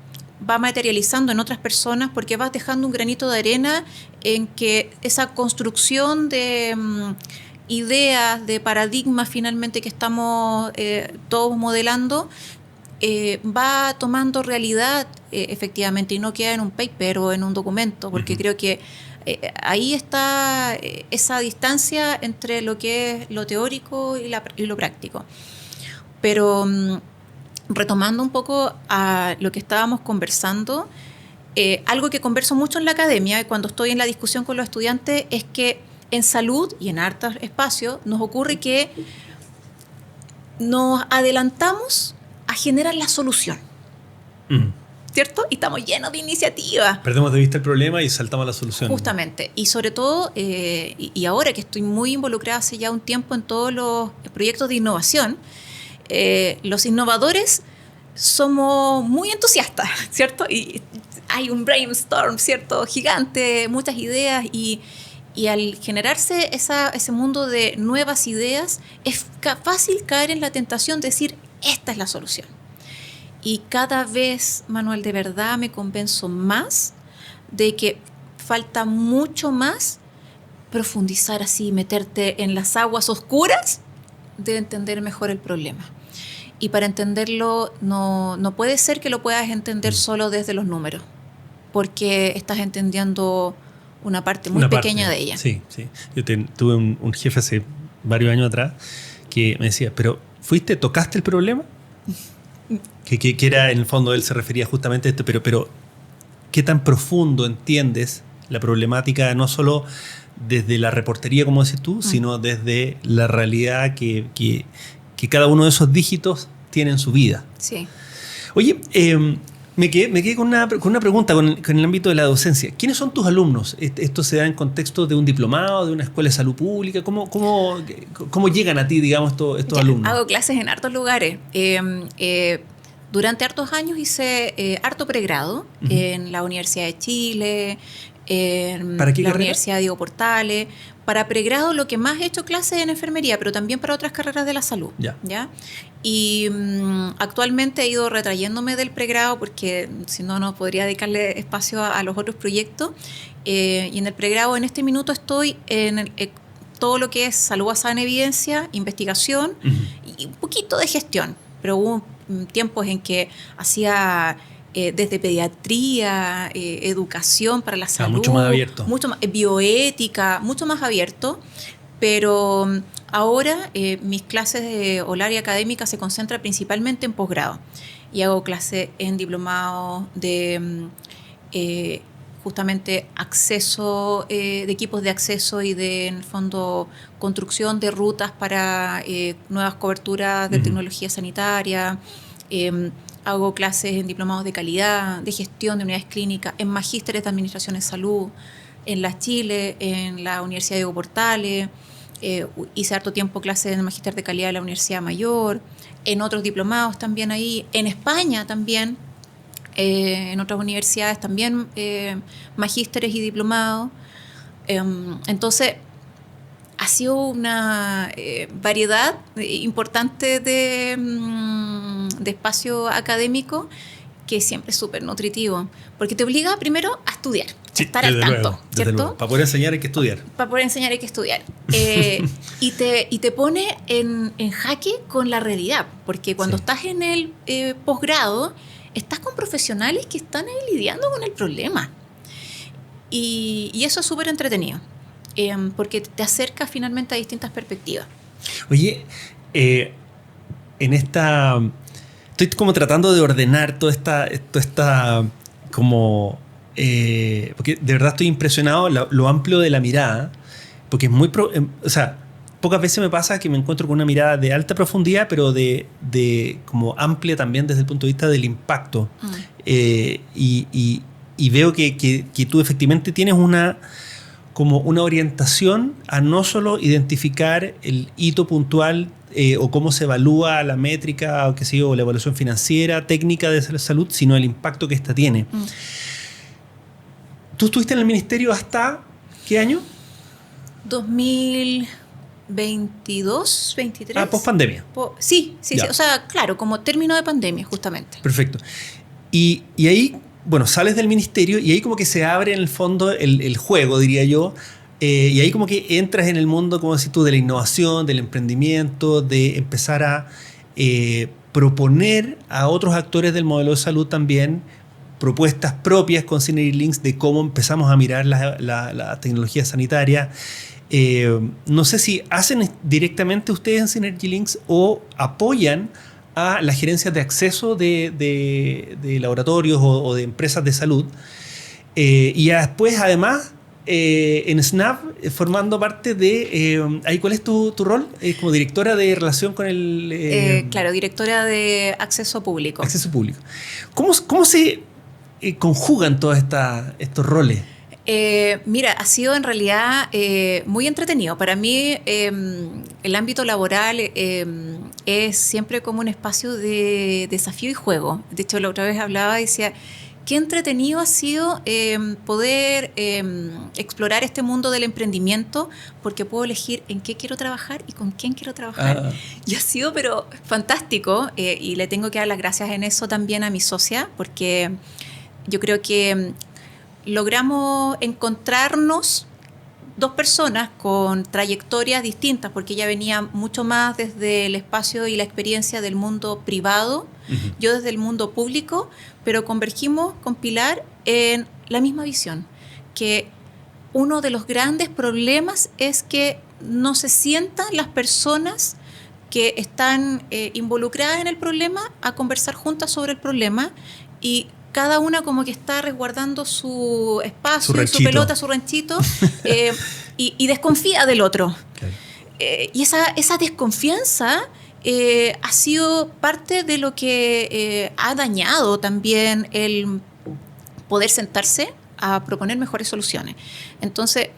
va materializando en otras personas porque vas dejando un granito de arena en que esa construcción de ideas, de paradigmas finalmente que estamos todos modelando, va tomando realidad efectivamente y no queda en un paper o en un documento, porque creo que ahí está esa distancia entre lo que es lo teórico y lo práctico. Pero retomando un poco a lo que estábamos conversando, algo que converso mucho en la academia y cuando estoy en la discusión con los estudiantes es que en salud y en hartos espacios nos ocurre que nos adelantamos a generar la solución. ¿Cierto? Y estamos llenos de iniciativas. Perdemos de vista el problema y saltamos a la solución. Justamente. Y sobre todo, y ahora que estoy muy involucrada hace ya un tiempo en todos los proyectos de innovación, los innovadores somos muy entusiastas, ¿cierto? Y hay un brainstorm, ¿cierto? Gigante, muchas ideas y al generarse ese mundo de nuevas ideas, es fácil caer en la tentación de decir, esta es la solución. Y cada vez, Manuel, de verdad me convenzo más de que falta mucho más profundizar así, meterte en las aguas oscuras de entender mejor el problema. Y para entenderlo no puede ser que lo puedas entender solo desde los números, porque estás entendiendo una parte muy pequeña de ella. Sí, sí. Yo tuve un jefe hace varios años atrás que me decía, pero ¿tocaste el problema? Que era, en el fondo, él se refería justamente a esto, pero ¿qué tan profundo entiendes la problemática, no solo desde la reportería, como dices tú, sino desde la realidad que cada uno de esos dígitos tiene en su vida? Sí. Oye, me quedé con una pregunta con el ámbito de la docencia. ¿Quiénes son tus alumnos? ¿Esto se da en contexto de un diplomado, de una escuela de salud pública? ¿Cómo llegan a ti, digamos, estos alumnos? Hago clases en hartos lugares. Durante hartos años hice harto pregrado en la Universidad de Chile, en la Universidad Diego Portales, Para pregrado lo que más he hecho clases es en enfermería, pero también para otras carreras de la salud. ¿Ya? Y actualmente he ido retrayéndome del pregrado porque si no, no podría dedicarle espacio a los otros proyectos. Y en el pregrado en este minuto estoy en todo lo que es salud basada en evidencia, investigación y un poquito de gestión. Pero hubo tiempos en que hacía... desde pediatría, educación para la salud. Mucho más abierto. Mucho más, bioética, mucho más abierto. Pero ahora mis clases o el área académica se concentra principalmente en posgrado. Y hago clases en diplomado de justamente acceso, de equipos de acceso y de, en el fondo, construcción de rutas para nuevas coberturas de tecnología sanitaria. Hago clases en diplomados de calidad, de gestión de unidades clínicas, en magísteres de administración en salud, en la Chile, en la Universidad de Diego Portales. Hice harto tiempo clases en el magíster de calidad de la Universidad Mayor, en otros diplomados también ahí, en España también, en otras universidades también, magísteres y diplomados. Entonces, ha sido una variedad importante de espacio académico que siempre es súper nutritivo, porque te obliga primero a estudiar, a estar al tanto, ¿cierto? Para poder enseñar hay que estudiar. Para poder enseñar hay que estudiar. Y te pone en jaque con la realidad, porque cuando estás en el posgrado, estás con profesionales que están ahí lidiando con el problema. Y eso es súper entretenido. Porque te acerca finalmente a distintas perspectivas. Oye, en esta... Estoy como tratando de ordenar toda esta como... porque de verdad estoy impresionado lo amplio de la mirada, porque es muy... o sea, pocas veces me pasa que me encuentro con una mirada de alta profundidad, pero de como amplia también desde el punto de vista del impacto. Y veo que tú efectivamente tienes como una orientación a no solo identificar el hito puntual o cómo se evalúa la métrica o qué sé yo, la evaluación financiera, técnica de la salud, sino el impacto que esta tiene. ¿Tú estuviste en el ministerio hasta qué año? 2022, 23. Ah, post-pandemia. Sí. O sea, claro, como término de pandemia, justamente. Perfecto. Y ahí... Bueno, sales del ministerio y ahí como que se abre en el fondo el juego, diría yo, y ahí como que entras en el mundo, como decís tú, de la innovación, del emprendimiento, de empezar a proponer a otros actores del modelo de salud también propuestas propias con Synergy Links de cómo empezamos a mirar la tecnología sanitaria. No sé si hacen directamente ustedes en Synergy Links o apoyan a las gerencias de acceso de laboratorios o de empresas de salud. Y después, además, en SNAP, formando parte de... ¿Cuál es tu rol? Como directora de relación con el... Claro, directora de acceso público. Acceso público. ¿Cómo se conjugan todos estos roles? Mira, ha sido en realidad muy entretenido. Para mí el ámbito laboral es siempre como un espacio de desafío y juego. De hecho, la otra vez hablaba y decía, qué entretenido ha sido poder explorar este mundo del emprendimiento, porque puedo elegir en qué quiero trabajar y con quién quiero trabajar. Y ha sido pero fantástico, y le tengo que dar las gracias en eso también a mi socia, porque yo creo que logramos encontrarnos dos personas con trayectorias distintas, porque ella venía mucho más desde el espacio y la experiencia del mundo privado, yo desde el mundo público, pero convergimos con Pilar en la misma visión, que uno de los grandes problemas es que no se sientan las personas que están involucradas en el problema a conversar juntas sobre el problema, y cada una como que está resguardando su espacio, su pelota, su ranchito, y desconfía del otro. Claro. Y esa desconfianza ha sido parte de lo que ha dañado también el poder sentarse a proponer mejores soluciones. Entonces,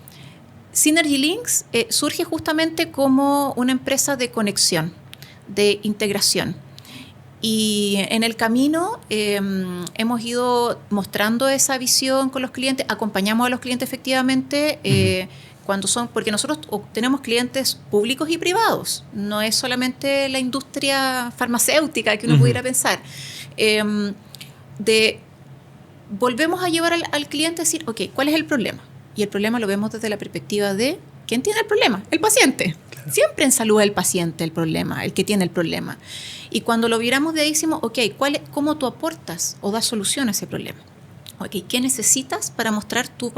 Synergy Links surge justamente como una empresa de conexión, de integración. Y en el camino hemos ido mostrando esa visión con los clientes, acompañamos a los clientes efectivamente porque nosotros tenemos clientes públicos y privados, no es solamente la industria farmacéutica que uno pudiera pensar. Volvemos a llevar al cliente a decir, ok, ¿cuál es el problema? Y el problema lo vemos desde la perspectiva de ¿quién tiene el problema? El paciente. Claro. Siempre en salud es el paciente el problema, el que tiene el problema. Y cuando lo viramos de ahí decimos, ok, ¿cómo tú aportas o das solución a ese problema? Ok, ¿qué necesitas para mostrar tu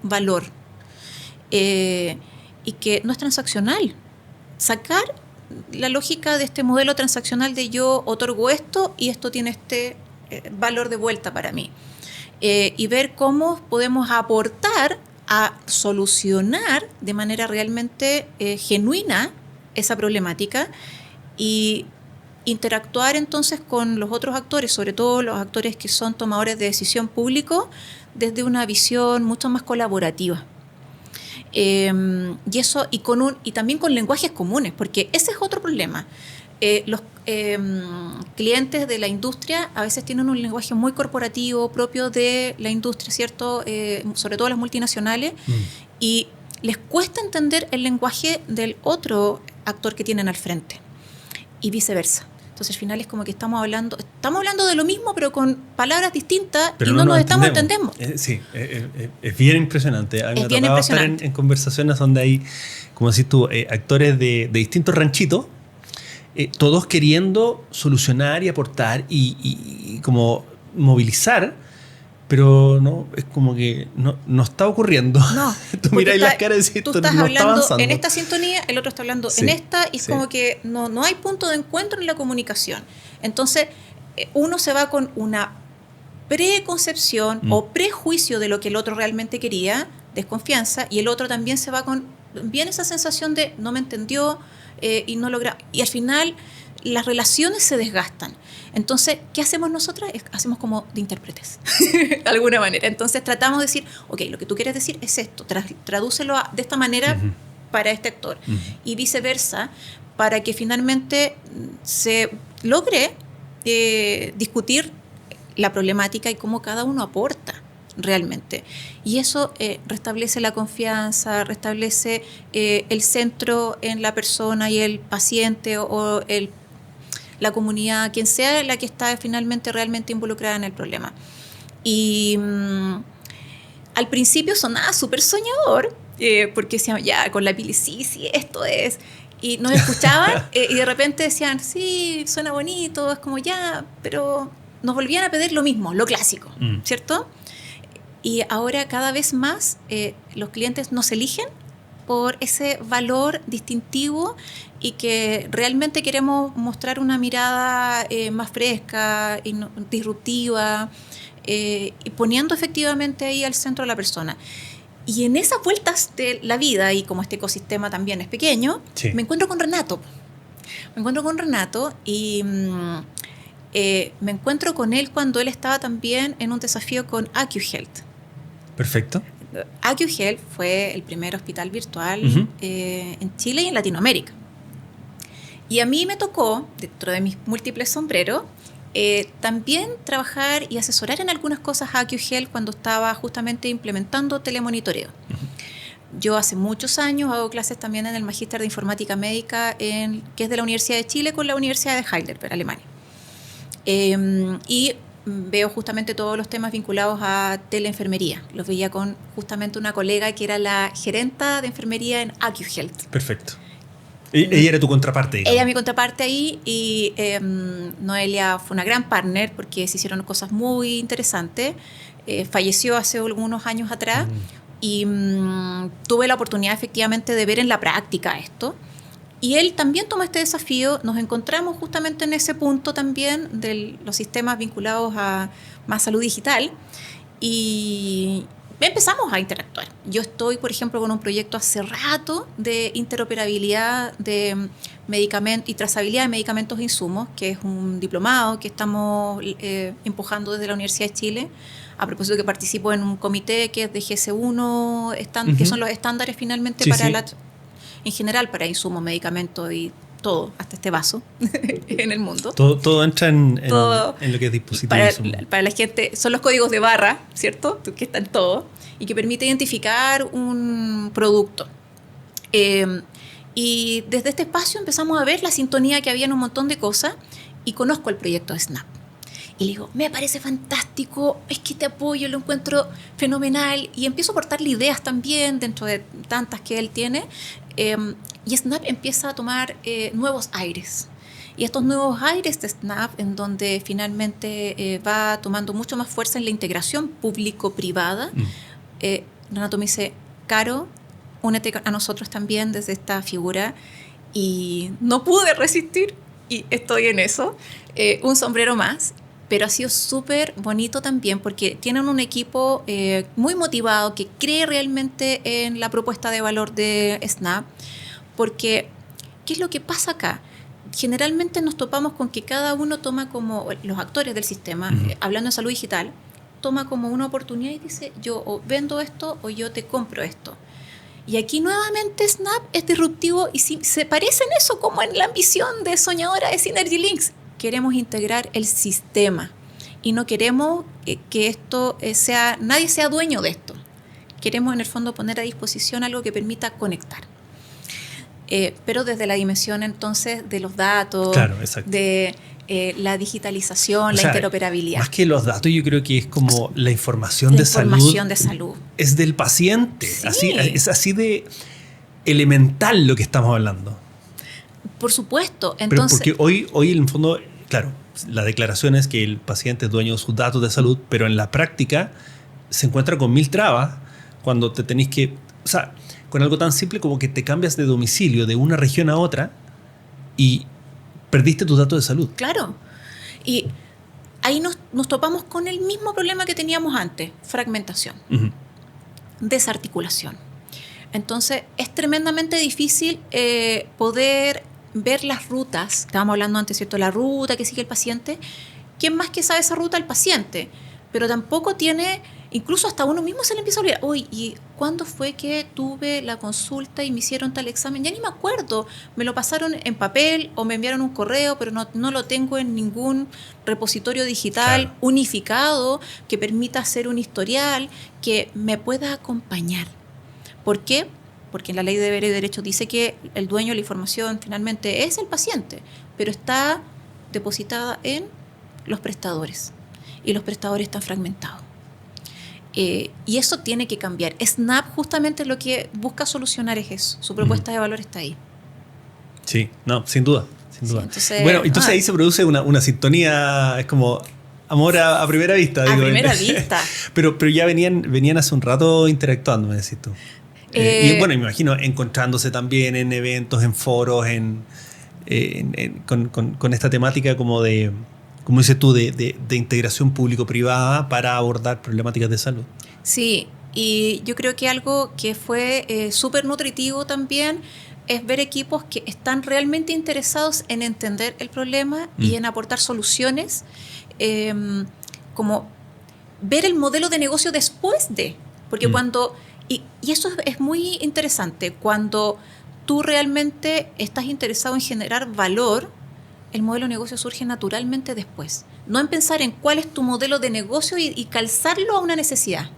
valor? Y que no es transaccional. Sacar la lógica de este modelo transaccional de yo otorgo esto y esto tiene este valor de vuelta para mí. Y ver cómo podemos aportar a solucionar de manera realmente genuina esa problemática y interactuar entonces con los otros actores, sobre todo los actores que son tomadores de decisión público, desde una visión mucho más colaborativa. Y eso y también con lenguajes comunes, porque ese es otro problema. Los clientes de la industria a veces tienen un lenguaje muy corporativo propio de la industria, ¿cierto? Sobre todo las multinacionales, y les cuesta entender el lenguaje del otro actor que tienen al frente, y viceversa. Entonces al final es como que estamos hablando de lo mismo, pero con palabras distintas, pero y no nos entendemos. Sí, es bien impresionante. A mí me ha tocado estar en conversaciones donde hay, como decís tú, actores de distintos ranchitos, todos queriendo solucionar y aportar y como movilizar, pero no, es como que no está ocurriendo. No, tú miras las caras y decís, tú estás hablando en esta sintonía, el otro está hablando en esta, y es como que no hay punto de encuentro en la comunicación. Entonces, uno se va con una preconcepción o prejuicio de lo que el otro realmente quería, desconfianza, y el otro también se va con bien esa sensación de no me entendió, y no logra, y al final las relaciones se desgastan. Entonces, ¿qué hacemos nosotras? Hacemos como de intérpretes, de alguna manera. Entonces tratamos de decir, ok, lo que tú quieres decir es esto, tradúcelo de esta manera para este actor, y viceversa, para que finalmente se logre discutir la problemática y cómo cada uno aporta realmente. Y eso restablece la confianza, restablece el centro en la persona y el paciente o la comunidad, quien sea la que está finalmente realmente involucrada en el problema. Y al principio sonaba súper soñador, porque decían, ya, con la Pili, sí, esto es. Y nos escuchaban y de repente decían, sí, suena bonito, es como ya, pero nos volvían a pedir lo mismo, lo clásico, ¿cierto? Y ahora cada vez más los clientes nos eligen por ese valor distintivo y que realmente queremos mostrar una mirada más fresca, disruptiva, y poniendo efectivamente ahí al centro a la persona. Y en esas vueltas de la vida, y como este ecosistema también es pequeño, me encuentro con Renato. Y me encuentro con él cuando él estaba también en un desafío con AcuHealth. Perfecto. AcuHealth fue el primer hospital virtual en Chile y en Latinoamérica. Y a mí me tocó, dentro de mis múltiples sombreros, también trabajar y asesorar en algunas cosas a AcuHealth cuando estaba justamente implementando telemonitoreo. Yo hace muchos años hago clases también en el Magíster de Informática Médica, que es de la Universidad de Chile con la Universidad de Heidelberg, Alemania. Y veo justamente todos los temas vinculados a teleenfermería. Los veía con justamente una colega que era la gerenta de enfermería en AcuHealth. Perfecto. Ella era tu contraparte, digamos. Ella mi contraparte ahí, y Noelia fue una gran partner porque se hicieron cosas muy interesantes. Falleció hace algunos años atrás y tuve la oportunidad efectivamente de ver en la práctica esto. Y él también tomó este desafío. Nos encontramos justamente en ese punto también de los sistemas vinculados a más salud digital y empezamos a interactuar. Yo estoy, por ejemplo, con un proyecto hace rato de interoperabilidad de medicamentos y trazabilidad de medicamentos e insumos, que es un diplomado que estamos empujando desde la Universidad de Chile. A propósito que participo en un comité que es de GS1, que son los estándares finalmente en general para insumos, medicamentos y todo, hasta este vaso en el mundo. Todo entra en Todo. en lo que es dispositivo. Para la gente, son los códigos de barra, ¿cierto? Que están todo, y que permite identificar un producto. Y desde este espacio empezamos a ver la sintonía que había en un montón de cosas, y conozco el proyecto de Snap. Y le digo, me parece fantástico, es que te apoyo, lo encuentro fenomenal. Y empiezo a aportarle ideas también dentro de tantas que él tiene. Y Snap empieza a tomar nuevos aires. Y estos nuevos aires de Snap, en donde finalmente va tomando mucho más fuerza en la integración público-privada, Renato me dice, Caro, únete a nosotros también desde esta figura. Y no pude resistir, y estoy en eso. Un sombrero más. Pero ha sido súper bonito también porque tienen un equipo muy motivado que cree realmente en la propuesta de valor de Snap. Porque, ¿qué es lo que pasa acá? Generalmente nos topamos con que cada uno toma como, los actores del sistema, hablando de salud digital, toma como una oportunidad y dice, yo o vendo esto o yo te compro esto. Y aquí nuevamente Snap es disruptivo y se parece en eso como en la ambición de soñadora de Synergy Links. Queremos integrar el sistema y no queremos que esto nadie sea dueño de esto. Queremos en el fondo poner a disposición algo que permita conectar. Pero desde la dimensión entonces de los datos, claro, de la digitalización, la interoperabilidad. Más que los datos, yo creo que es como la información de salud. Es del paciente. Sí. Es así de elemental lo que estamos hablando. Por supuesto. Entonces, pero porque hoy en el fondo, claro, la declaración es que el paciente es dueño de sus datos de salud, pero en la práctica se encuentra con 1000 trabas cuando te tenés que... O sea, con algo tan simple como que te cambias de domicilio de una región a otra y perdiste tus datos de salud. Claro. Y ahí nos topamos con el mismo problema que teníamos antes, fragmentación, desarticulación. Entonces, es tremendamente difícil poder ver las rutas. Estábamos hablando antes, ¿cierto? La ruta que sigue el paciente. ¿Quién más que sabe esa ruta? El paciente. Pero tampoco tiene, incluso hasta uno mismo se le empieza a olvidar. Oye, ¿y cuándo fue que tuve la consulta y me hicieron tal examen? Ya ni me acuerdo. Me lo pasaron en papel o me enviaron un correo, pero no lo tengo en ningún repositorio digital unificado que permita hacer un historial que me pueda acompañar. ¿Por qué? Porque la ley de deberes y derechos dice que el dueño de la información finalmente es el paciente, pero está depositada en los prestadores y los prestadores están fragmentados. Y eso tiene que cambiar. Snap justamente lo que busca solucionar es eso. Su propuesta de valor está ahí. Sí, no, sin duda. Sí, entonces, entonces ahí se produce una sintonía, es como... Amor a primera vista. Primera vista. Pero ya venían hace un rato interactuando, me decís tú. Y bueno, me imagino encontrándose también en eventos, en foros, con esta temática como de, como dices tú, de integración público-privada para abordar problemáticas de salud. Sí, y yo creo que algo que fue súper nutritivo también es ver equipos que están realmente interesados en entender el problema y en aportar soluciones, como ver el modelo de negocio después de, porque cuando... Y eso es muy interesante. Cuando tú realmente estás interesado en generar valor, el modelo de negocio surge naturalmente después. No en pensar en cuál es tu modelo de negocio y calzarlo a una necesidad.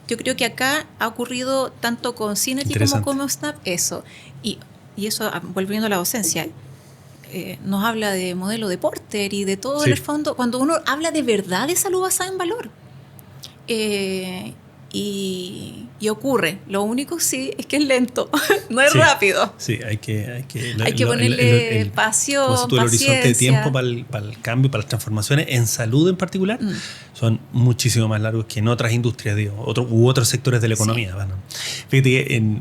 Yo creo que acá ha ocurrido tanto con Synergy como con Snap eso. Y eso, volviendo a la docencia, nos habla de modelo de Porter y de todo en el fondo. Cuando uno habla de verdad de salud basada en valor. Y ocurre. Lo único sí es que es lento, no es rápido. Sí, hay que ponerle pasión, el horizonte de tiempo para el cambio, para las transformaciones en salud en particular, son muchísimo más largos que en otras industrias, u otros sectores de la economía. Bueno, fíjate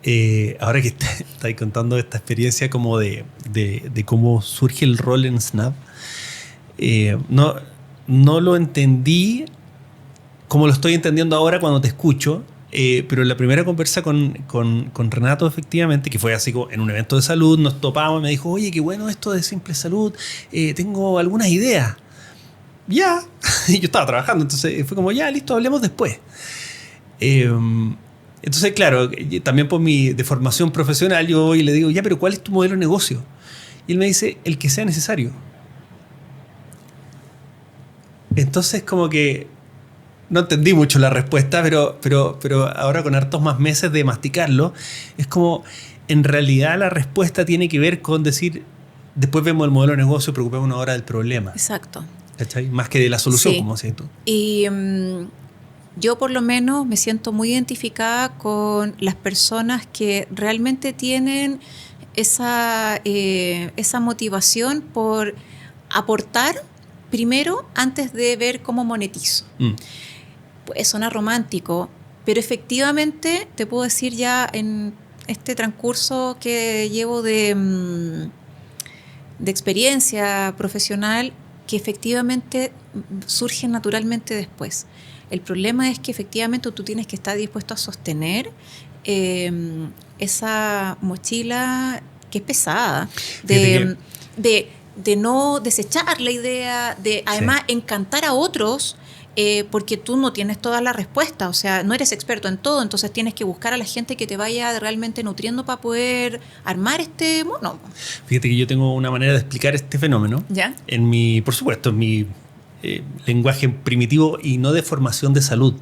que ahora que estáis contando esta experiencia como de cómo surge el rol en Snap, no lo entendí como lo estoy entendiendo ahora cuando te escucho, pero en la primera conversa con Renato, efectivamente, que fue así como en un evento de salud, nos topamos y me dijo, oye, qué bueno esto de Simple Salud, tengo algunas ideas. Ya, y yo estaba trabajando, entonces fue como, ya, listo, hablemos después. Entonces, claro, también por mi deformación profesional, yo voy y le digo, ya, pero ¿cuál es tu modelo de negocio? Y él me dice, el que sea necesario. Entonces, como que no entendí mucho la respuesta, pero ahora con hartos más meses de masticarlo, es como, en realidad la respuesta tiene que ver con decir, después vemos el modelo de negocio, preocupémonos ahora del problema. Exacto. ¿Cachai? Más que de la solución, Sí. como decías tú. Y yo por lo menos me siento muy identificada con las personas que realmente tienen esa motivación por aportar primero antes de ver cómo monetizo. Pues suena romántico, pero efectivamente te puedo decir ya en este transcurso que llevo de experiencia profesional, que efectivamente surgen naturalmente después. El problema es que efectivamente tú tienes que estar dispuesto a sostener esa mochila que es pesada, de no desechar la idea, de además encantar a otros, porque tú no tienes todas las respuestas, o sea, no eres experto en todo, entonces tienes que buscar a la gente que te vaya realmente nutriendo para poder armar este mono. Fíjate que yo tengo una manera de explicar este fenómeno. ¿Ya? Por supuesto, en mi lenguaje primitivo y no de formación de salud.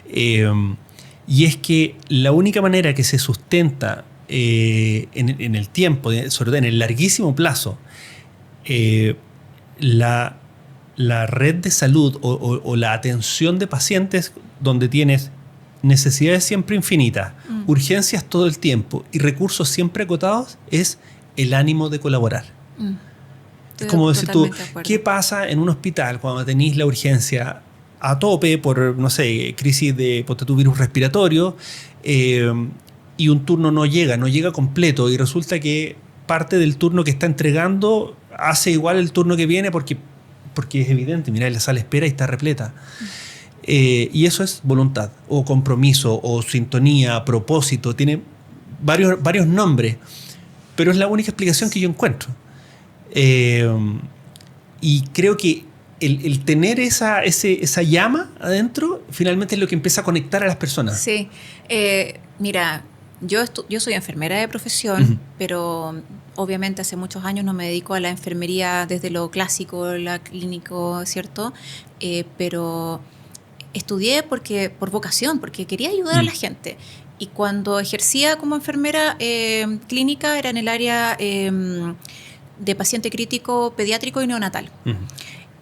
Y es que la única manera que se sustenta en el tiempo, sobre todo en el larguísimo plazo, la red de salud o la atención de pacientes donde tienes necesidades siempre infinitas, urgencias todo el tiempo y recursos siempre acotados, es el ánimo de colaborar. Es como decir tú, ¿qué pasa en un hospital cuando tenés la urgencia a tope por, no sé, crisis de virus respiratorio y un turno no llega completo y resulta que parte del turno que está entregando hace igual el turno que viene porque es evidente, mira, la sala de espera y está repleta. Y eso es voluntad, o compromiso, o sintonía, propósito, tiene varios nombres, pero es la única explicación que yo encuentro. Y creo que el tener esa llama adentro finalmente es lo que empieza a conectar a las personas. Sí, mira, yo soy enfermera de profesión, pero obviamente hace muchos años no me dedico a la enfermería desde lo clásico, la clínico, ¿cierto? Pero estudié por vocación, porque quería ayudar a la gente. Y cuando ejercía como enfermera clínica era en el área de paciente crítico pediátrico y neonatal.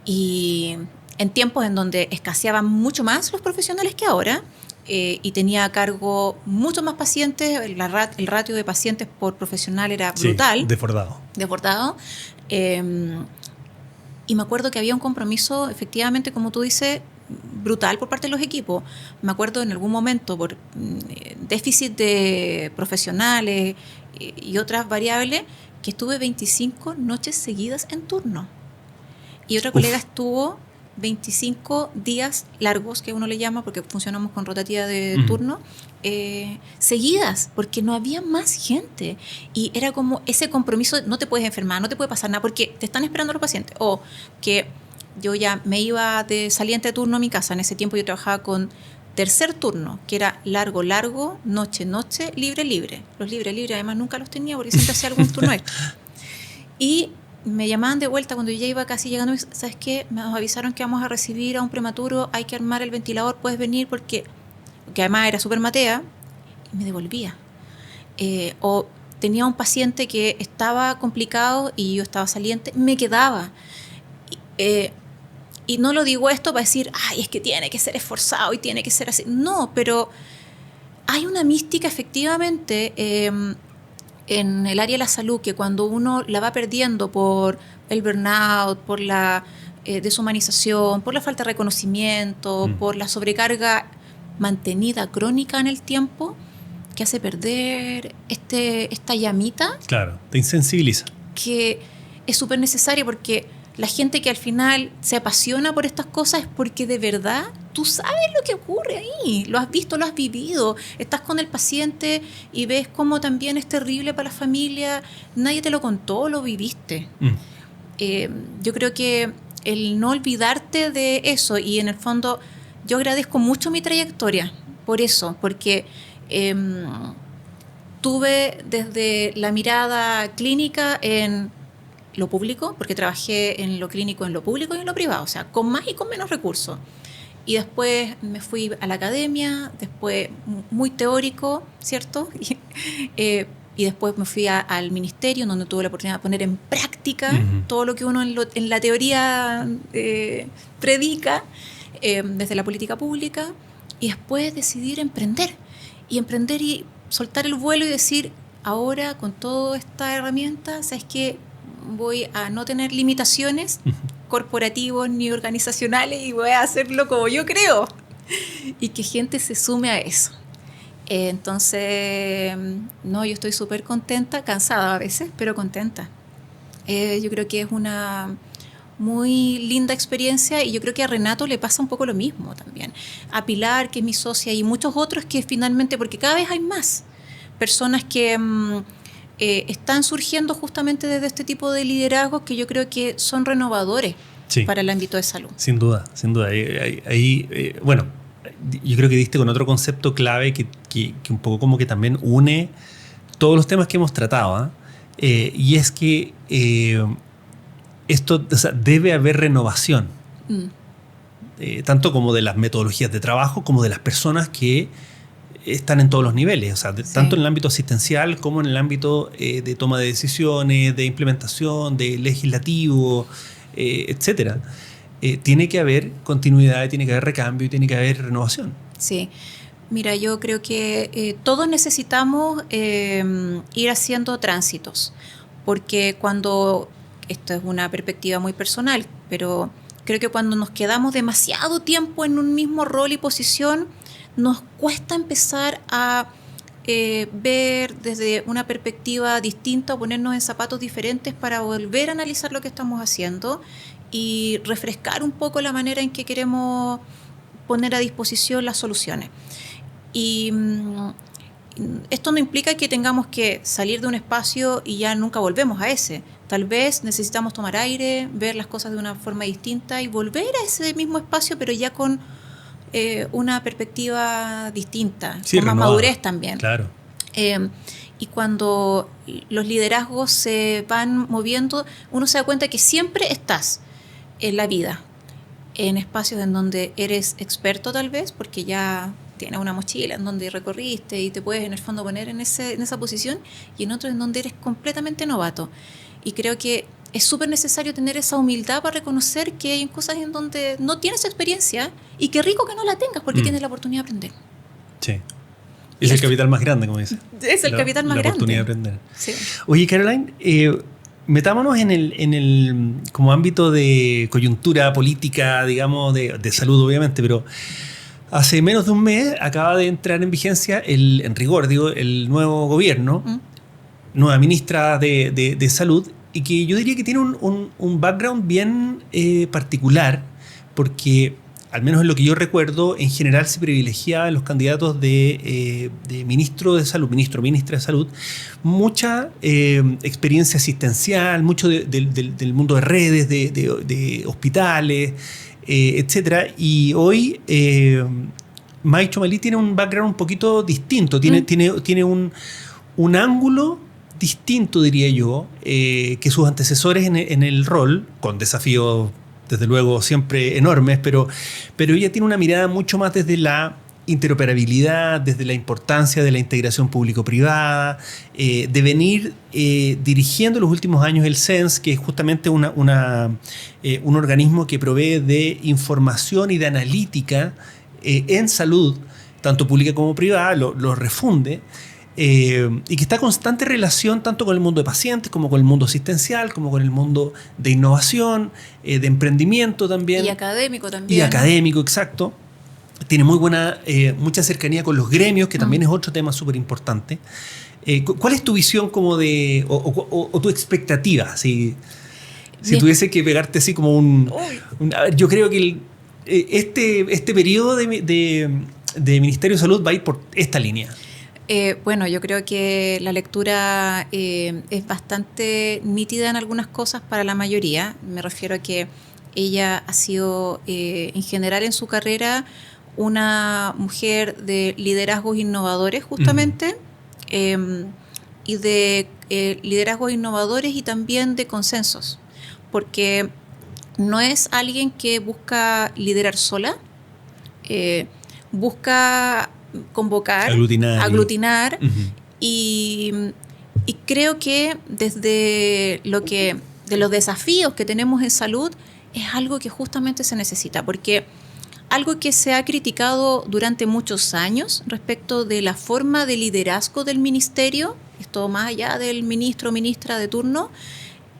Y en tiempos en donde escaseaban mucho más los profesionales que ahora, y tenía a cargo muchos más pacientes, el ratio de pacientes por profesional era brutal. Sí, desbordado. Y me acuerdo que había un compromiso, efectivamente, como tú dices, brutal por parte de los equipos. Me acuerdo en algún momento, por déficit de profesionales y otras variables, que estuve 25 noches seguidas en turno. Y otra colega estuvo 25 días largos, que uno le llama, porque funcionamos con rotativa de turno, seguidas, porque no había más gente. Y era como ese compromiso, no te puedes enfermar, no te puede pasar nada, porque te están esperando los pacientes. O que yo ya me iba de saliente de turno a mi casa. En ese tiempo yo trabajaba con tercer turno, que era largo, noche, libre. Los libre, además nunca los tenía, porque siempre hacía algún turno extra. Y me llamaban de vuelta cuando yo ya iba casi llegando. ¿Sabes qué? Nos avisaron que vamos a recibir a un prematuro, hay que armar el ventilador, puedes venir, porque además era súper matea, y me devolvía. O tenía un paciente que estaba complicado y yo estaba saliente, me quedaba. Y no lo digo esto para decir, ay, es que tiene que ser esforzado y tiene que ser así. No, pero hay una mística efectivamente en el área de la salud, que cuando uno la va perdiendo por el burnout, por la deshumanización, por la falta de reconocimiento, por la sobrecarga mantenida crónica en el tiempo, que hace perder esta llamita. Claro, te insensibiliza. Que es súper necesario, porque la gente que al final se apasiona por estas cosas es porque de verdad tú sabes lo que ocurre ahí, lo has visto, lo has vivido, estás con el paciente y ves cómo también es terrible para la familia, nadie te lo contó, lo viviste. Yo creo que el no olvidarte de eso, y en el fondo yo agradezco mucho mi trayectoria por eso, porque Tuve desde la mirada clínica en lo público, porque trabajé en lo clínico, en lo público y en lo privado, o sea, con más y con menos recursos. Y después me fui a la academia, después muy teórico, ¿cierto? Y después me fui al ministerio, donde tuve la oportunidad de poner en práctica todo lo que uno en la teoría predica, desde la política pública, y después decidir emprender y soltar el vuelo y decir, ahora con toda esta herramienta, ¿sabes qué? Voy a no tener limitaciones corporativos ni organizacionales y voy a hacerlo como yo creo. Y que gente se sume a eso. Entonces, no, yo estoy súper contenta, cansada a veces, pero contenta. Yo creo que es una muy linda experiencia y yo creo que a Renato le pasa un poco lo mismo también. A Pilar, que es mi socia, y muchos otros que finalmente, porque cada vez hay más personas que están surgiendo justamente desde este tipo de liderazgos que yo creo que son renovadores para el ámbito de salud. Sin duda, sin duda. Bueno, yo creo que diste con otro concepto clave que un poco como que también une todos los temas que hemos tratado, y es que esto, o sea, debe haber renovación, tanto como de las metodologías de trabajo como de las personas que están en todos los niveles, o sea, tanto en el ámbito asistencial como en el ámbito de toma de decisiones, de implementación, de legislativo, etcétera. Tiene que haber continuidad, tiene que haber recambio y tiene que haber renovación. Sí. Mira, yo creo que todos necesitamos ir haciendo tránsitos, porque esto es una perspectiva muy personal, pero creo que cuando nos quedamos demasiado tiempo en un mismo rol y posición, nos cuesta empezar a ver desde una perspectiva distinta o ponernos en zapatos diferentes para volver a analizar lo que estamos haciendo y refrescar un poco la manera en que queremos poner a disposición las soluciones. Y esto no implica que tengamos que salir de un espacio y ya nunca volvemos a ese. Tal vez necesitamos tomar aire, ver las cosas de una forma distinta y volver a ese mismo espacio, pero ya con una perspectiva distinta, con más madurez también. Claro. Y cuando los liderazgos se van moviendo, uno se da cuenta que siempre estás en la vida, en espacios en donde eres experto tal vez, porque ya tienes una mochila en donde recorriste y te puedes en el fondo poner en esa posición, y en otros en donde eres completamente novato. Y creo que es súper necesario tener esa humildad para reconocer que hay cosas en donde no tienes experiencia y qué rico que no la tengas porque tienes la oportunidad de aprender. Sí. Es el capital más grande, como dice. Es el capital más grande. La oportunidad de aprender. Sí. Oye, Caroline, metámonos en el como ámbito de coyuntura política, digamos, de salud, obviamente, pero hace menos de un mes acaba de entrar en vigencia, en rigor, el nuevo gobierno, nueva ministra de Salud, y que yo diría que tiene un background bien particular, porque al menos en lo que yo recuerdo, en general se privilegiaba en los candidatos de ministro de salud, ministra de salud, mucha experiencia asistencial, mucho del mundo de redes, de hospitales, etcétera. Y hoy May Chomali tiene un background un poquito distinto, tiene un ángulo distinto, diría yo, que sus antecesores en el rol, con desafíos desde luego siempre enormes, pero ella tiene una mirada mucho más desde la interoperabilidad, desde la importancia de la integración público-privada, de venir dirigiendo los últimos años el CENS, que es justamente un organismo que provee de información y de analítica en salud, tanto pública como privada, lo refunde. Y que está en constante relación tanto con el mundo de pacientes como con el mundo asistencial, como con el mundo de innovación, de emprendimiento también. Y académico también. Y académico, exacto. Tiene mucha cercanía con los gremios, que también es otro tema súper importante. ¿Cuál es tu visión como o tu expectativa? Si tuviese que pegarte así como a ver, yo creo que este periodo de Ministerio de Salud va a ir por esta línea. Bueno, yo creo que la lectura es bastante nítida en algunas cosas para la mayoría. Me refiero a que ella ha sido, en general en su carrera, una mujer de liderazgos innovadores justamente, y de liderazgos innovadores y también de consensos, porque no es alguien que busca liderar sola, busca convocar, aglutinar y creo que de los desafíos que tenemos en salud es algo que justamente se necesita, porque algo que se ha criticado durante muchos años respecto de la forma de liderazgo del ministerio, esto más allá del ministro o ministra de turno,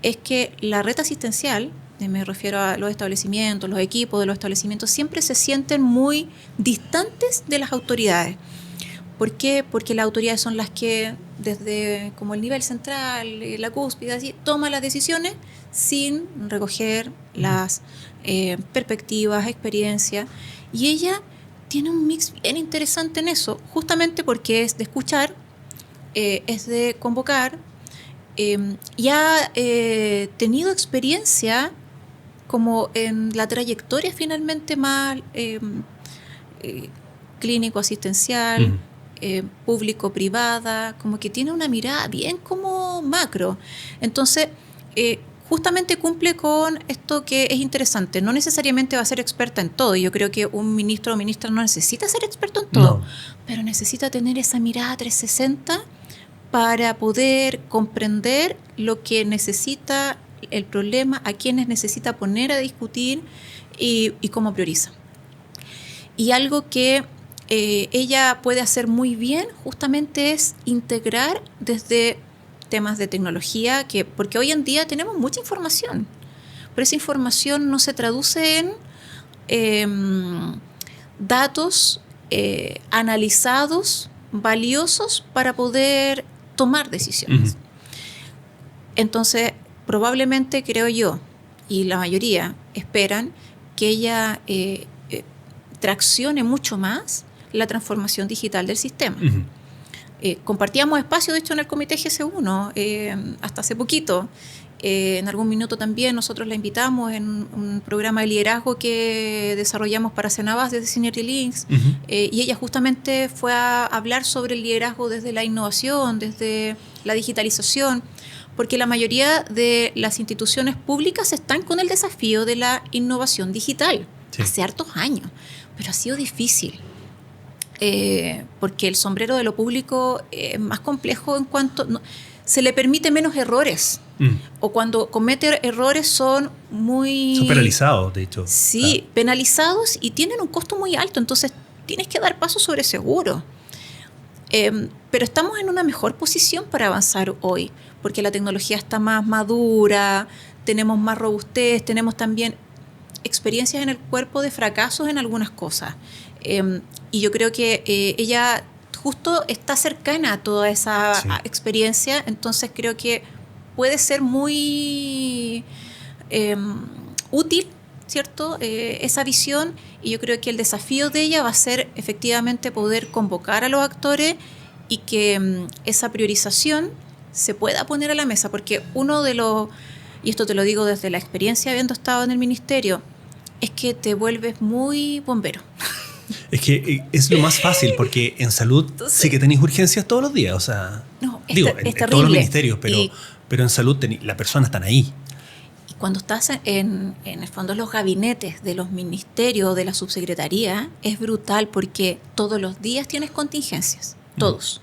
es que la red asistencial, me refiero a los establecimientos, los equipos de los establecimientos, siempre se sienten muy distantes de las autoridades. ¿Por qué? Porque las autoridades son las que, desde como el nivel central, la cúspide, así, toman las decisiones sin recoger las perspectivas, experiencias. Y ella tiene un mix bien interesante en eso, justamente porque es de escuchar, es de convocar, y ha tenido experiencia como en la trayectoria finalmente más clínico-asistencial, público-privada, como que tiene una mirada bien como macro. Entonces, justamente cumple con esto que es interesante. No necesariamente va a ser experta en todo. Yo creo que un ministro o ministra no necesita ser experto en todo, pero necesita tener esa mirada 360 para poder comprender lo que necesita el problema, a quienes necesita poner a discutir y cómo prioriza. Y algo que ella puede hacer muy bien justamente es integrar desde temas de tecnología, porque hoy en día tenemos mucha información, pero esa información no se traduce en datos analizados, valiosos para poder tomar decisiones. Entonces, probablemente, creo yo, y la mayoría esperan que ella traccione mucho más la transformación digital del sistema. Compartíamos espacio, de hecho, en el Comité GC1 hasta hace poquito. En algún minuto también nosotros la invitamos en un programa de liderazgo que desarrollamos para Cenabas desde Synergy Links, y ella justamente fue a hablar sobre el liderazgo desde la innovación, desde la digitalización, porque la mayoría de las instituciones públicas están con el desafío de la innovación digital hace hartos años, pero ha sido difícil. Porque el sombrero de lo público es más complejo en cuanto se le permite menos errores, o cuando comete errores son penalizados, de hecho. Sí, penalizados y tienen un costo muy alto, entonces tienes que dar pasos sobre seguro. Pero estamos en una mejor posición para avanzar hoy, porque la tecnología está más madura, tenemos más robustez, tenemos también experiencias en el cuerpo de fracasos en algunas cosas. Y yo creo que ella justo está cercana a toda esa experiencia, entonces creo que puede ser muy útil, ¿cierto? Esa visión, y yo creo que el desafío de ella va a ser efectivamente poder convocar a los actores y que esa priorización se pueda poner a la mesa, porque uno de los, y esto te lo digo desde la experiencia habiendo estado en el ministerio, es que te vuelves muy bombero. Es que es lo más fácil, porque en salud sí que tenéis urgencias todos los días, o sea, en todos los ministerios, pero en salud las personas están ahí. Y cuando estás en el fondo los gabinetes de los ministerios, de la subsecretaría, es brutal porque todos los días tienes contingencias, todos.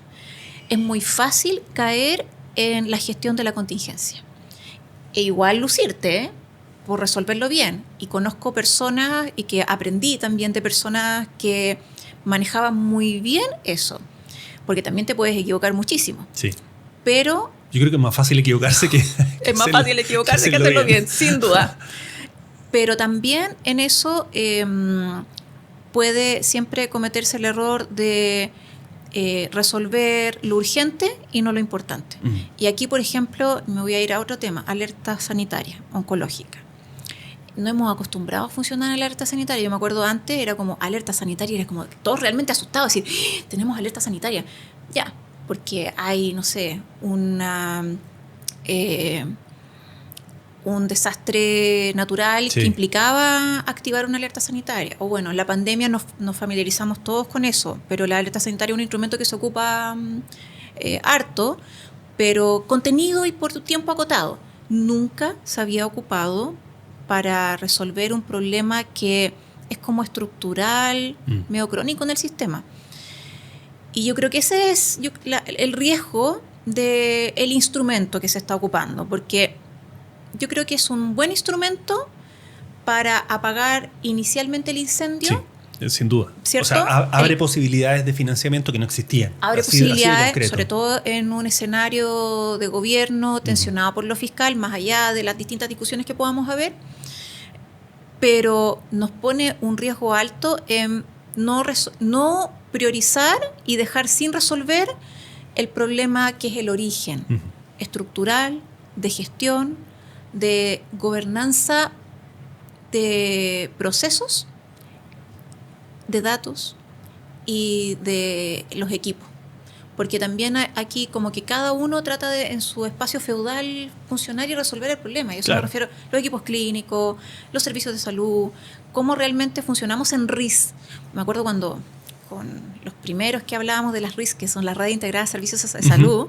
Es muy fácil caer en la gestión de la contingencia. E igual lucirte, por resolverlo bien. Y conozco personas y que aprendí también de personas que manejaban muy bien eso. Porque también te puedes equivocar muchísimo. Sí. Pero yo creo que es más fácil equivocarse que es más fácil equivocarse que hacerlo bien, sin duda. Pero también en eso puede siempre cometerse el error de resolver lo urgente y no lo importante. Y aquí, por ejemplo, me voy a ir a otro tema, alerta sanitaria, oncológica. No hemos acostumbrado a funcionar en la alerta sanitaria. Yo me acuerdo antes, era como alerta sanitaria, era como todos realmente asustados, decir, tenemos alerta sanitaria. Ya, porque hay, no sé, un un desastre natural Sí. que implicaba activar una alerta sanitaria. O bueno, en la pandemia nos familiarizamos todos con eso, pero la alerta sanitaria es un instrumento que se ocupa harto, pero contenido y por tiempo acotado. Nunca se había ocupado para resolver un problema que es como estructural, medio crónico en el sistema. Y yo creo que ese es el riesgo del instrumento que se está ocupando, porque yo creo que es un buen instrumento para apagar inicialmente el incendio. Sí, sin duda. ¿Cierto? O sea, abre posibilidades de financiamiento que no existían. Abre Así de posibilidades, concreto. sobre todo en un escenario de gobierno tensionado por lo fiscal, más allá de las distintas discusiones que podamos haber, pero nos pone un riesgo alto en no priorizar y dejar sin resolver el problema que es el origen estructural, de gestión, de gobernanza de procesos, de datos y de los equipos. Porque también aquí como que cada uno trata de en su espacio feudal funcionar y resolver el problema. Y eso me refiero a los equipos clínicos, los servicios de salud, cómo realmente funcionamos en RIS. Me acuerdo cuando con los primeros que hablábamos de las RIS, que son la Red Integrada de Servicios de Salud,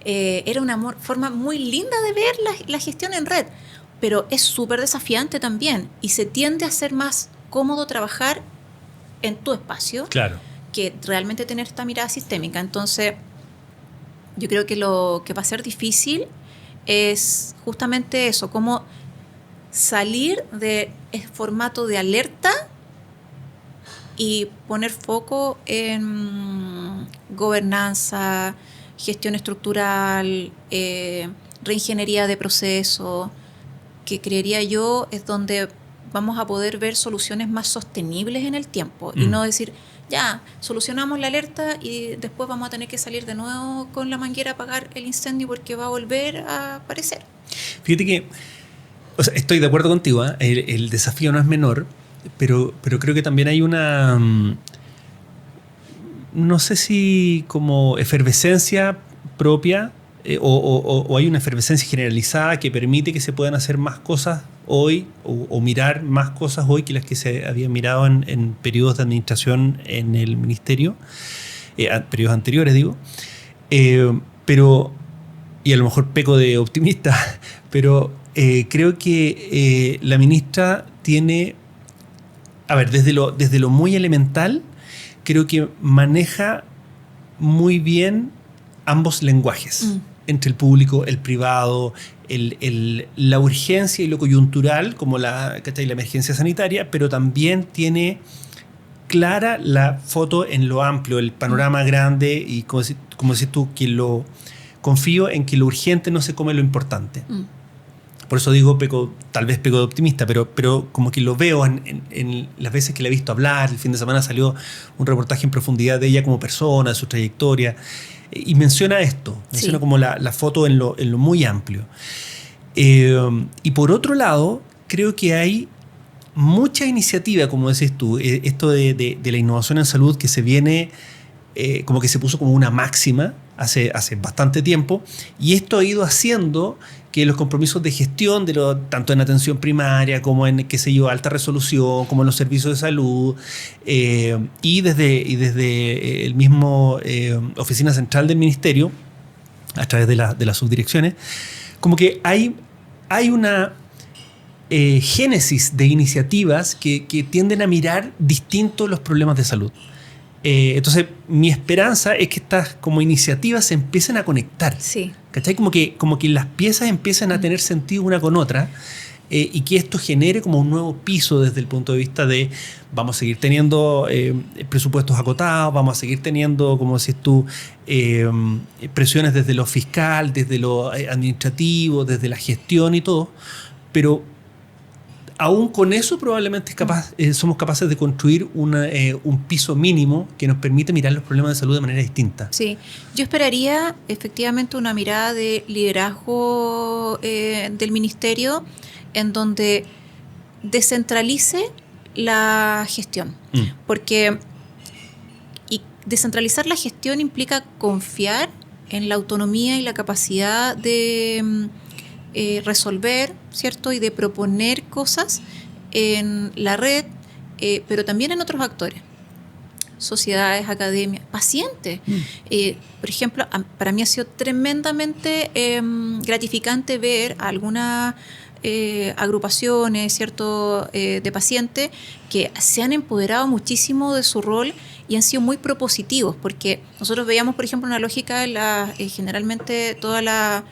era una forma muy linda de ver la gestión en red, pero es súper desafiante también y se tiende a ser más cómodo trabajar en tu espacio que realmente tener esta mirada sistémica. Entonces, yo creo que lo que va a ser difícil es justamente eso, cómo salir del formato de alerta y poner foco en gobernanza, gestión estructural, reingeniería de procesos, que creería yo es donde vamos a poder ver soluciones más sostenibles en el tiempo y no decir, ya, solucionamos la alerta y después vamos a tener que salir de nuevo con la manguera a apagar el incendio porque va a volver a aparecer. Fíjate que, o sea, estoy de acuerdo contigo, ¿eh? El desafío no es menor, pero creo que también hay una, no sé si como efervescencia propia o hay una efervescencia generalizada que permite que se puedan hacer más cosas hoy o mirar más cosas hoy que las que se habían mirado en periodos de administración en el ministerio, periodos anteriores digo, pero, y a lo mejor peco de optimista, pero creo que la ministra tiene, a ver, desde lo muy elemental, creo que maneja muy bien ambos lenguajes, entre el público, el privado, la urgencia y lo coyuntural, como la emergencia sanitaria, pero también tiene clara la foto en lo amplio, el panorama grande, y como decís tú, confío en que lo urgente no se come lo importante. Por eso digo, tal vez peco de optimista, pero como que lo veo en las veces que la he visto hablar. El fin de semana salió un reportaje en profundidad de ella como persona, de su trayectoria, y menciona esto, menciona como la foto en lo muy amplio. Y por otro lado, creo que hay mucha iniciativa, como decís tú, esto de la innovación en salud que se viene, como que se puso como una máxima hace bastante tiempo, y esto ha ido haciendo que los compromisos de gestión, tanto en atención primaria como en, qué sé yo, alta resolución, como en los servicios de salud, y desde el mismo oficina central del ministerio, a través de las subdirecciones, como que hay una génesis de iniciativas que tienden a mirar distintos los problemas de salud. Entonces, mi esperanza es que estas como iniciativas se empiecen a conectar. Sí. ¿Cachai? Como que las piezas empiezan a tener sentido una con otra, y que esto genere como un nuevo piso desde el punto de vista de vamos a seguir teniendo presupuestos acotados, vamos a seguir teniendo, como decís tú, presiones desde lo fiscal, desde lo administrativo, desde la gestión y todo, pero aún con eso probablemente somos capaces de construir un piso mínimo que nos permite mirar los problemas de salud de manera distinta. Sí, yo esperaría efectivamente una mirada de liderazgo del ministerio en donde descentralice la gestión. Porque descentralizar la gestión implica confiar en la autonomía y la capacidad de resolver, ¿cierto? Y de proponer cosas en la red, pero también en otros actores. Sociedades, academias, pacientes. Por ejemplo, para mí ha sido tremendamente gratificante ver algunas agrupaciones, ¿cierto? De pacientes que se han empoderado muchísimo de su rol y han sido muy propositivos, porque nosotros veíamos, por ejemplo, una lógica en generalmente todas las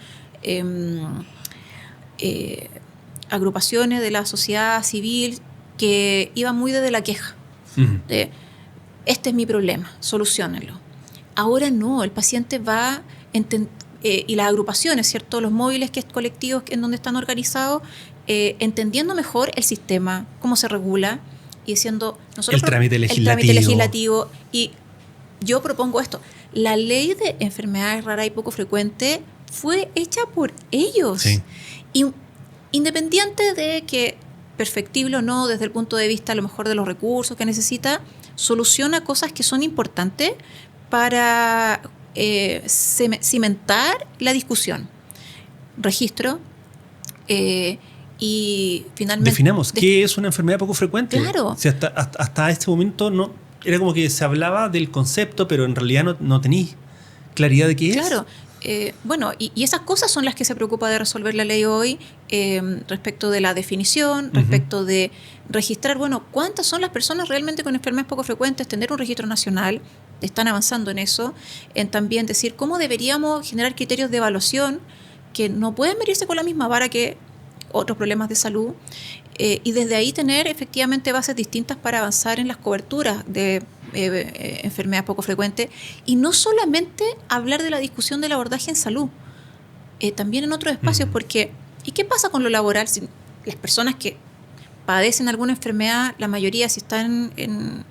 agrupaciones de la sociedad civil que iban muy desde la queja. De, este es mi problema, soluciónenlo. Ahora no, el paciente va y las agrupaciones, ¿cierto? Los móviles colectivos en donde están organizados, entendiendo mejor el sistema, cómo se regula y diciendo nosotros el trámite legislativo. Y yo propongo esto. La ley de enfermedades raras y poco frecuentes fue hecha por ellos. Sí. Y independiente de que perfectible o no desde el punto de vista a lo mejor de los recursos que necesita, soluciona cosas que son importantes para cimentar la discusión. Registro y finalmente... Definamos, ¿qué es una enfermedad poco frecuente? Claro. O sea, hasta este momento no, era como que se hablaba del concepto, pero en realidad no tenéis claridad de qué es. Claro. Bueno, y esas cosas son las que se preocupa de resolver la ley hoy, respecto de la definición, respecto de registrar, bueno, cuántas son las personas realmente con enfermedades poco frecuentes, tener un registro nacional, están avanzando en eso, en también decir cómo deberíamos generar criterios de evaluación que no pueden medirse con la misma vara que otros problemas de salud, y desde ahí tener efectivamente bases distintas para avanzar en las coberturas de enfermedades poco frecuentes, y no solamente hablar de la discusión del abordaje en salud, también en otros espacios, porque ¿y qué pasa con lo laboral? Si las personas que padecen alguna enfermedad, la mayoría si están en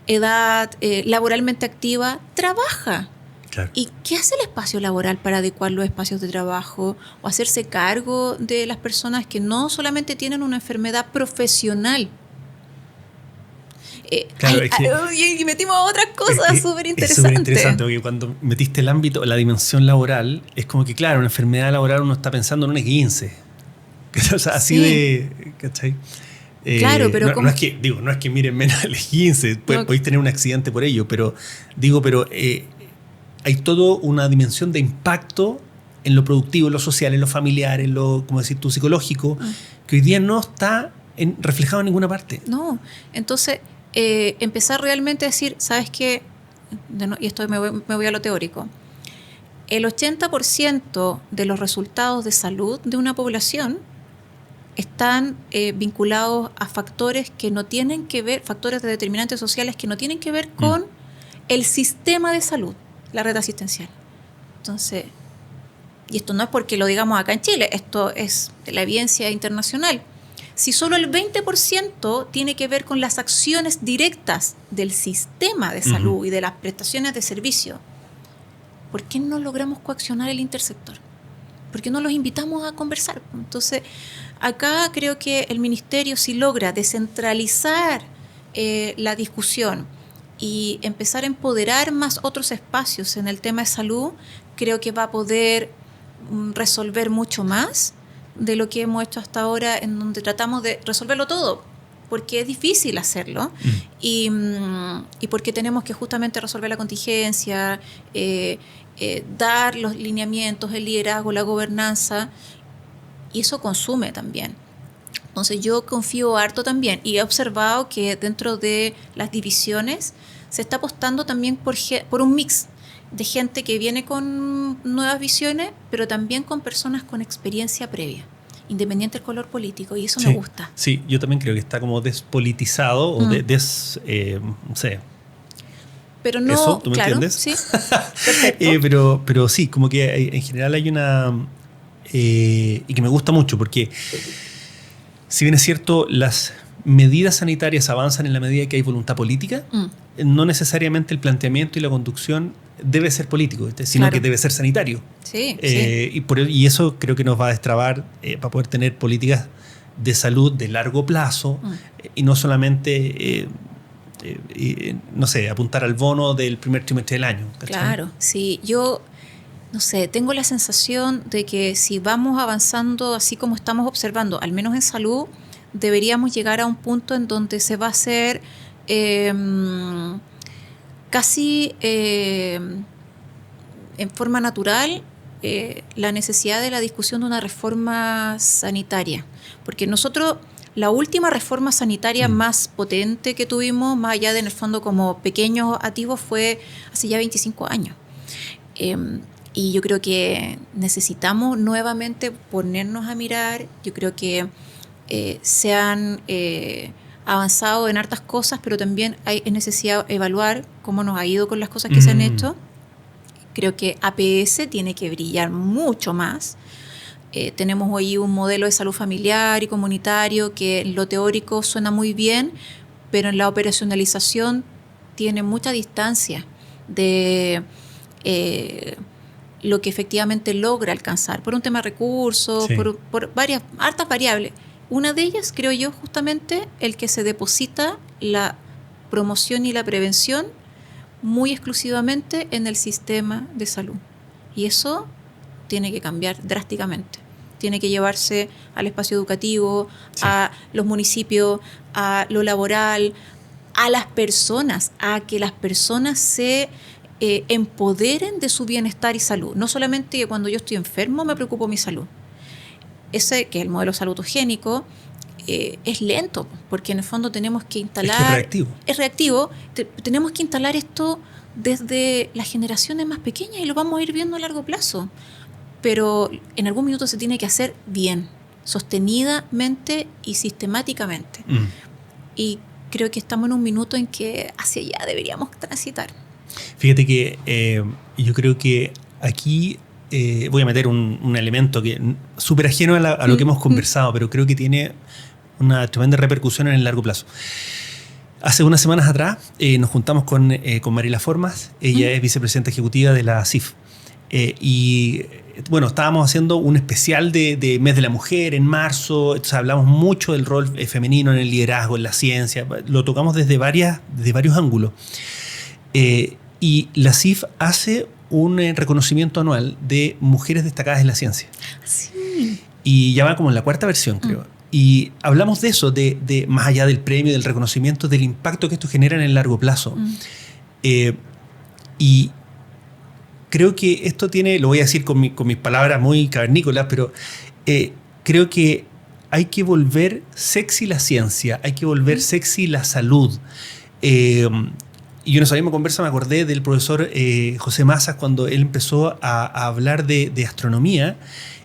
edad laboralmente activa, trabaja. Claro. ¿Y qué hace el espacio laboral para adecuar los espacios de trabajo o hacerse cargo de las personas que no solamente tienen una enfermedad profesional? Claro, y metimos otras cosas súper interesantes. Es súper interesante porque cuando metiste el ámbito, la dimensión laboral, es como que, claro, una enfermedad laboral uno está pensando en una 15. O sea, así de... ¿cachai? Claro, pero no es que miren menos el 15, podéis tener un accidente por ello, pero hay toda una dimensión de impacto en lo productivo, en lo social, en lo familiar, en lo, como decir tú, psicológico, que hoy día no está reflejado en ninguna parte. No, entonces empezar realmente a decir, ¿sabes qué? Y esto me voy a lo teórico. El 80% de los resultados de salud de una población están vinculados a factores que no tienen que ver, factores de determinantes sociales que no tienen que ver con el sistema de salud, la red asistencial. Entonces, y esto no es porque lo digamos acá en Chile, esto es de la evidencia internacional. Si solo el 20% tiene que ver con las acciones directas del sistema de salud y de las prestaciones de servicio, ¿por qué no logramos coaccionar el intersector? ¿Por qué no los invitamos a conversar? Entonces, acá creo que el ministerio, si logra descentralizar la discusión y empezar a empoderar más otros espacios en el tema de salud, creo que va a poder resolver mucho más de lo que hemos hecho hasta ahora, en donde tratamos de resolverlo todo, porque es difícil hacerlo y porque tenemos que justamente resolver la contingencia, dar los lineamientos, el liderazgo, la gobernanza, y eso consume también. Entonces yo confío harto también y he observado que dentro de las divisiones se está apostando también por un mix de gente que viene con nuevas visiones, pero también con personas con experiencia previa, independiente del color político, y eso me gusta. Sí, yo también creo que está como despolitizado o no sé. Pero no, ¿eso? ¿Tú me entiendes? Sí, perfecto. Pero sí, como que en general hay una... y que me gusta mucho, porque si bien es cierto, las medidas sanitarias avanzan en la medida que hay voluntad política, no necesariamente el planteamiento y la conducción debe ser político, sino que debe ser sanitario. Sí, y eso creo que nos va a destrabar para poder tener políticas de salud de largo plazo y no solamente... no sé, apuntar al bono del primer trimestre del año. ¿cachai? Claro, sí. Yo no sé, tengo la sensación de que si vamos avanzando así como estamos observando, al menos en salud, deberíamos llegar a un punto en donde se va a hacer casi en forma natural la necesidad de la discusión de una reforma sanitaria. Porque nosotros, la última reforma sanitaria más potente que tuvimos, más allá de en el fondo como pequeños atisbos, fue hace ya 25 años. Y yo creo que necesitamos nuevamente ponernos a mirar. Yo creo que se han avanzado en hartas cosas, pero también es necesidad evaluar cómo nos ha ido con las cosas que se han hecho. Creo que APS tiene que brillar mucho más. Tenemos hoy un modelo de salud familiar y comunitario que en lo teórico suena muy bien, pero en la operacionalización tiene mucha distancia de lo que efectivamente logra alcanzar, por un tema de recursos, sí, por varias, hartas variables. Una de ellas, creo yo, justamente el que se deposita la promoción y la prevención muy exclusivamente en el sistema de salud. Y eso tiene que cambiar drásticamente. Tiene que llevarse al espacio educativo, sí, a los municipios, a lo laboral, a las personas, a que las personas se empoderen de su bienestar y salud. No solamente que cuando yo estoy enfermo me preocupo mi salud. Ese, que es el modelo salutogénico, es lento, porque en el fondo tenemos que instalar... Es reactivo. Es reactivo. Tenemos que instalar esto desde las generaciones más pequeñas y lo vamos a ir viendo a largo plazo. Pero en algún minuto se tiene que hacer bien, sostenidamente y sistemáticamente. Y creo que estamos en un minuto en que hacia allá deberíamos transitar. Fíjate que yo creo que aquí voy a meter un elemento que súper ajeno a lo que hemos conversado, pero creo que tiene una tremenda repercusión en el largo plazo. Hace unas semanas atrás nos juntamos con Mariela Formas. Ella es vicepresidenta ejecutiva de la CIF. Y bueno, estábamos haciendo un especial de Mes de la Mujer en marzo. Entonces hablamos mucho del rol femenino en el liderazgo, en la ciencia. Lo tocamos desde varios ángulos. Y la CIF hace un reconocimiento anual de mujeres destacadas en la ciencia. Sí. Y ya va como en la 4ª versión, creo. Y hablamos de eso, de más allá del premio, del reconocimiento, del impacto que esto genera en el largo plazo. Y creo que esto tiene, lo voy a decir con mis palabras muy cavernícolas, pero creo que hay que volver sexy la ciencia, hay que volver sexy la salud. Y yo en esa misma conversa me acordé del profesor José Mazas cuando él empezó a hablar de astronomía.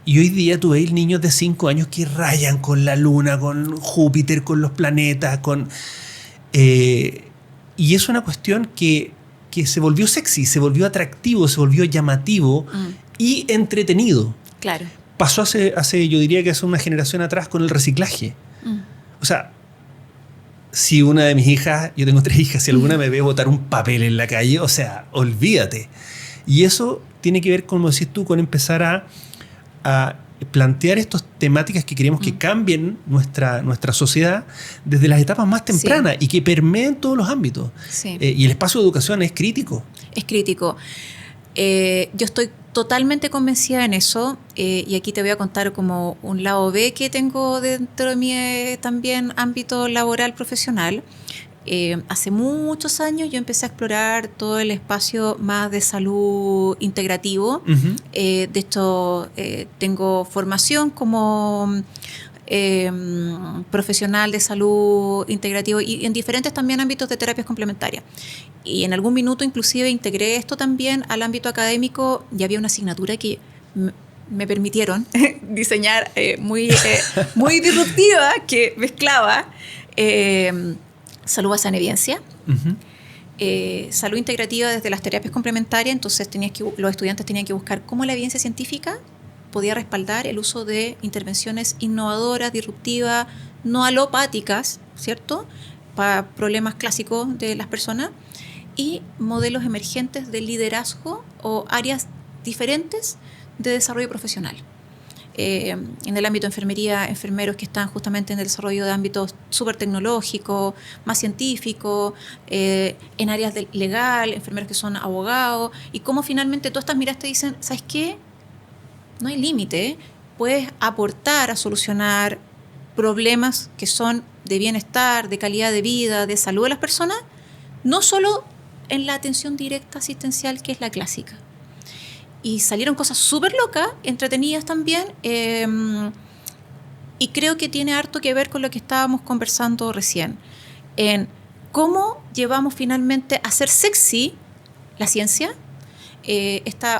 Y hoy día tú ves niños de 5 años que rayan con la luna, con Júpiter, con los planetas, y es una cuestión que se volvió sexy, se volvió atractivo, se volvió llamativo y entretenido. Claro. Pasó hace, yo diría que hace una generación atrás con el reciclaje. O sea, si una de mis hijas, yo tengo 3 hijas, si alguna me ve botar un papel en la calle, o sea, olvídate. Y eso tiene que ver, como decís tú, con empezar a plantear estas temáticas que queremos que cambien nuestra sociedad desde las etapas más tempranas, sí, y que permeen todos los ámbitos. Sí. Y el espacio de educación es crítico. Es crítico. Yo estoy totalmente convencida en eso, y aquí te voy a contar como un lado B que tengo dentro de mi también ámbito laboral profesional. Hace muchos años yo empecé a explorar todo el espacio más de salud integrativo. De hecho, tengo formación como profesional de salud integrativo y en diferentes también ámbitos de terapias complementarias. Y en algún minuto inclusive integré esto también al ámbito académico y había una asignatura que me permitieron diseñar muy disruptiva, que mezclaba salud basada en evidencia, salud integrativa desde las terapias complementarias. Entonces los estudiantes tenían que buscar cómo la evidencia científica podía respaldar el uso de intervenciones innovadoras, disruptivas, no alopáticas, ¿cierto?, para problemas clásicos de las personas, y modelos emergentes de liderazgo o áreas diferentes de desarrollo profesional. en el ámbito de enfermería, enfermeros que están justamente en el desarrollo de ámbitos súper tecnológicos, más científicos, en áreas legal, enfermeros que son abogados, y cómo finalmente todas estas miradas te dicen, ¿sabes qué? No hay límite, puedes aportar a solucionar problemas que son de bienestar, de calidad de vida, de salud de las personas, no solo en la atención directa asistencial, que es la clásica. Y salieron cosas súper locas, entretenidas también, y creo que tiene harto que ver con lo que estábamos conversando recién, en cómo llevamos finalmente a ser sexy la ciencia.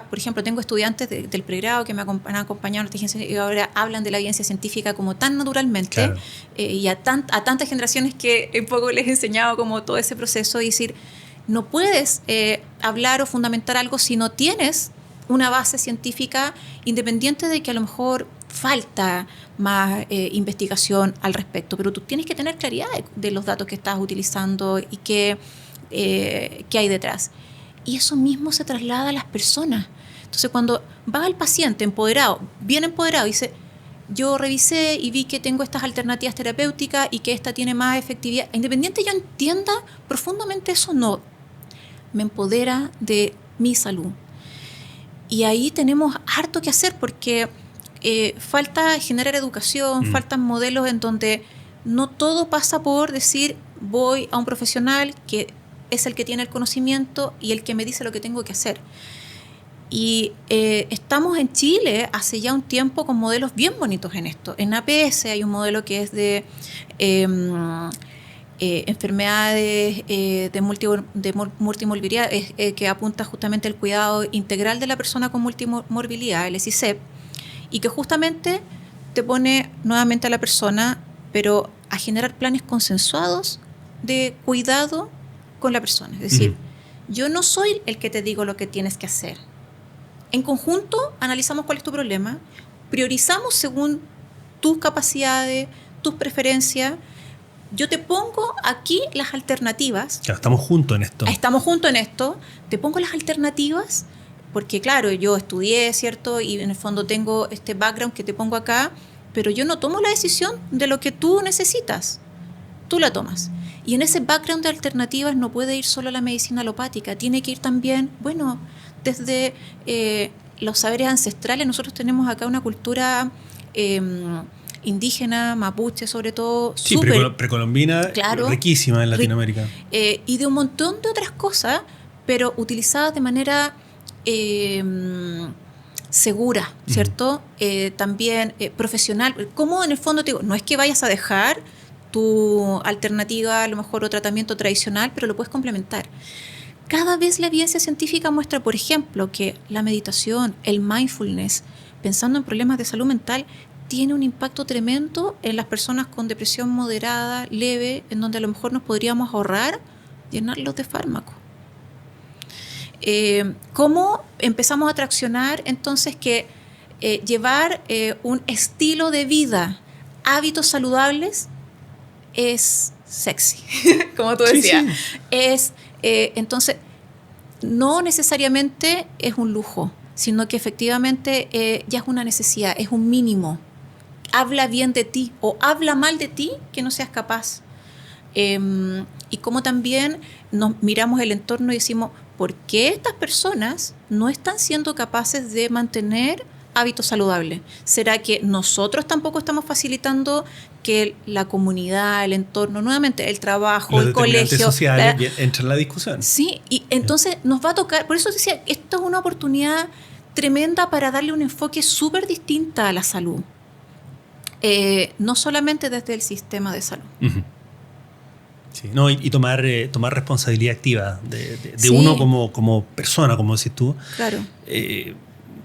Por ejemplo, tengo estudiantes del pregrado que me han acompañado en esta ciencia y ahora hablan de la evidencia científica como tan naturalmente, claro. Y a tantas generaciones que un poco les he enseñado como todo ese proceso, y decir, no puedes hablar o fundamentar algo si no tienes una base científica, independiente de que a lo mejor falta más investigación al respecto, pero tú tienes que tener claridad de los datos que estás utilizando y qué hay detrás. Y eso mismo se traslada a las personas. Entonces, cuando va el paciente empoderado, bien empoderado, y dice, yo revisé y vi que tengo estas alternativas terapéuticas y que esta tiene más efectividad, independiente yo entienda profundamente eso, no, me empodera de mi salud. Y ahí tenemos harto que hacer, porque falta generar educación, faltan modelos en donde no todo pasa por decir, voy a un profesional que es el que tiene el conocimiento y el que me dice lo que tengo que hacer. Y estamos en Chile hace ya un tiempo con modelos bien bonitos en esto. En APS hay un modelo que es de enfermedades de multimorbilidad, que apunta justamente al cuidado integral de la persona con multimorbilidad, el SICEP, y que justamente te pone nuevamente a la persona, pero a generar planes consensuados de cuidado con la persona. Es decir, yo no soy el que te digo lo que tienes que hacer. En conjunto analizamos cuál es tu problema, priorizamos según tus capacidades, tus preferencias. Yo te pongo aquí las alternativas. Claro, estamos juntos en esto. Estamos juntos en esto. Te pongo las alternativas porque, claro, yo estudié, ¿cierto? Y en el fondo tengo este background que te pongo acá, pero yo no tomo la decisión de lo que tú necesitas. Tú la tomas. Y en ese background de alternativas no puede ir solo la medicina alopática, tiene que ir también, bueno, desde los saberes ancestrales. Nosotros tenemos acá una cultura indígena, mapuche sobre todo, sí, precolombina, claro, riquísima en Latinoamérica. Y de un montón de otras cosas, pero utilizadas de manera segura, ¿cierto? También profesional. Como en el fondo te digo, no es que vayas a dejar tu alternativa, a lo mejor o tratamiento tradicional, pero lo puedes complementar. Cada vez la evidencia científica muestra, por ejemplo, que la meditación, el mindfulness, pensando en problemas de salud mental, tiene un impacto tremendo en las personas con depresión moderada, leve, en donde a lo mejor nos podríamos ahorrar llenarlos de fármacos. ¿Cómo empezamos a traccionar entonces que llevar un estilo de vida, hábitos saludables, es sexy, como tú decías? Sí. Entonces, no necesariamente es un lujo, sino que efectivamente ya es una necesidad, es un mínimo. Habla bien de ti o habla mal de ti que no seas capaz. Y como también nos miramos el entorno y decimos, ¿por qué estas personas no están siendo capaces de mantener hábitos saludables? ¿Será que nosotros tampoco estamos facilitando que la comunidad, el entorno, nuevamente el trabajo, los el colegio sociales entran en la discusión? Sí, y entonces nos va a tocar, por eso decía, esto es una oportunidad tremenda para darle un enfoque súper distinto a la salud, no solamente desde el sistema de salud. Uh-huh. Sí, no, y tomar responsabilidad activa de sí, uno como persona, como decís tú. Claro.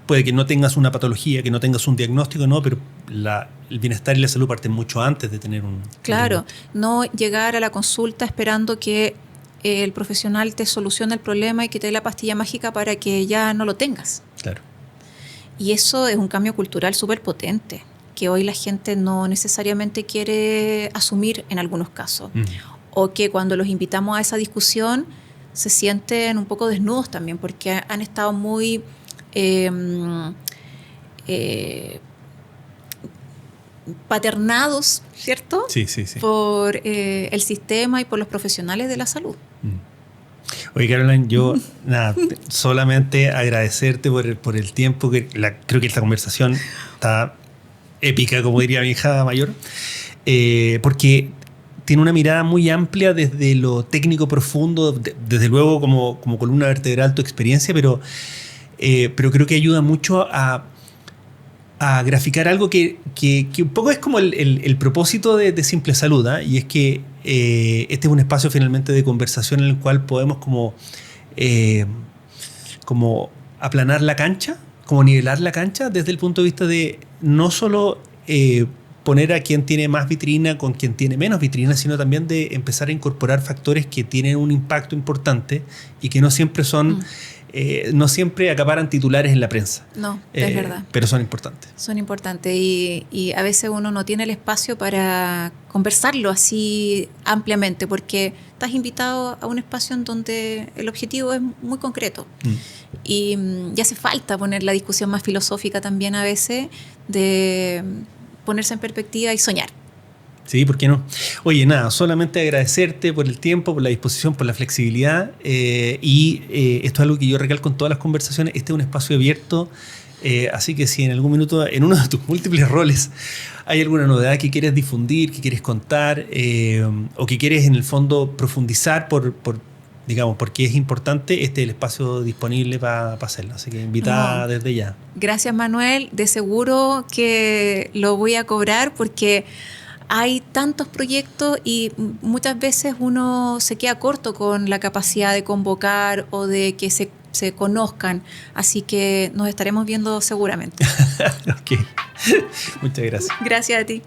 Puede que no tengas una patología, que no tengas un diagnóstico, no, pero el bienestar y la salud parten mucho antes de tener un... Claro, no llegar a la consulta esperando que el profesional te solucione el problema y que te dé la pastilla mágica para que ya no lo tengas. Claro. Y eso es un cambio cultural súper potente, que hoy la gente no necesariamente quiere asumir en algunos casos. O que cuando los invitamos a esa discusión se sienten un poco desnudos también, porque han estado muy paternados, ¿cierto? Sí. Por el sistema y por los profesionales de la salud. Oye, Caroline, yo solamente agradecerte por el tiempo, creo que esta conversación está épica, como diría mi hija mayor, porque tiene una mirada muy amplia desde lo técnico profundo, desde luego como columna vertebral tu experiencia, pero creo que ayuda mucho a graficar algo que un poco es como el propósito de Simple Salud, ¿eh? Y es que este es un espacio finalmente de conversación en el cual podemos como aplanar la cancha, como nivelar la cancha desde el punto de vista de no solo poner a quien tiene más vitrina con quien tiene menos vitrina, sino también de empezar a incorporar factores que tienen un impacto importante y que no siempre son... no siempre acaparan titulares en la prensa. No, es verdad. Pero son importantes. Son importantes y a veces uno no tiene el espacio para conversarlo así ampliamente porque estás invitado a un espacio en donde el objetivo es muy concreto. Y hace falta poner la discusión más filosófica también a veces, de ponerse en perspectiva y soñar. Sí, ¿por qué no? Oye, nada, solamente agradecerte por el tiempo, por la disposición, por la flexibilidad y esto es algo que yo recalco en todas las conversaciones, este es un espacio abierto, así que si en algún minuto, en uno de tus múltiples roles, hay alguna novedad que quieres difundir, que quieres contar o que quieres en el fondo profundizar digamos, porque es importante, este es el espacio disponible para hacerlo, así que invitada desde ya. Gracias, Manuel, de seguro que lo voy a cobrar porque... Hay tantos proyectos y muchas veces uno se queda corto con la capacidad de convocar o de que se conozcan. Así que nos estaremos viendo seguramente. Ok. Muchas gracias. Gracias a ti.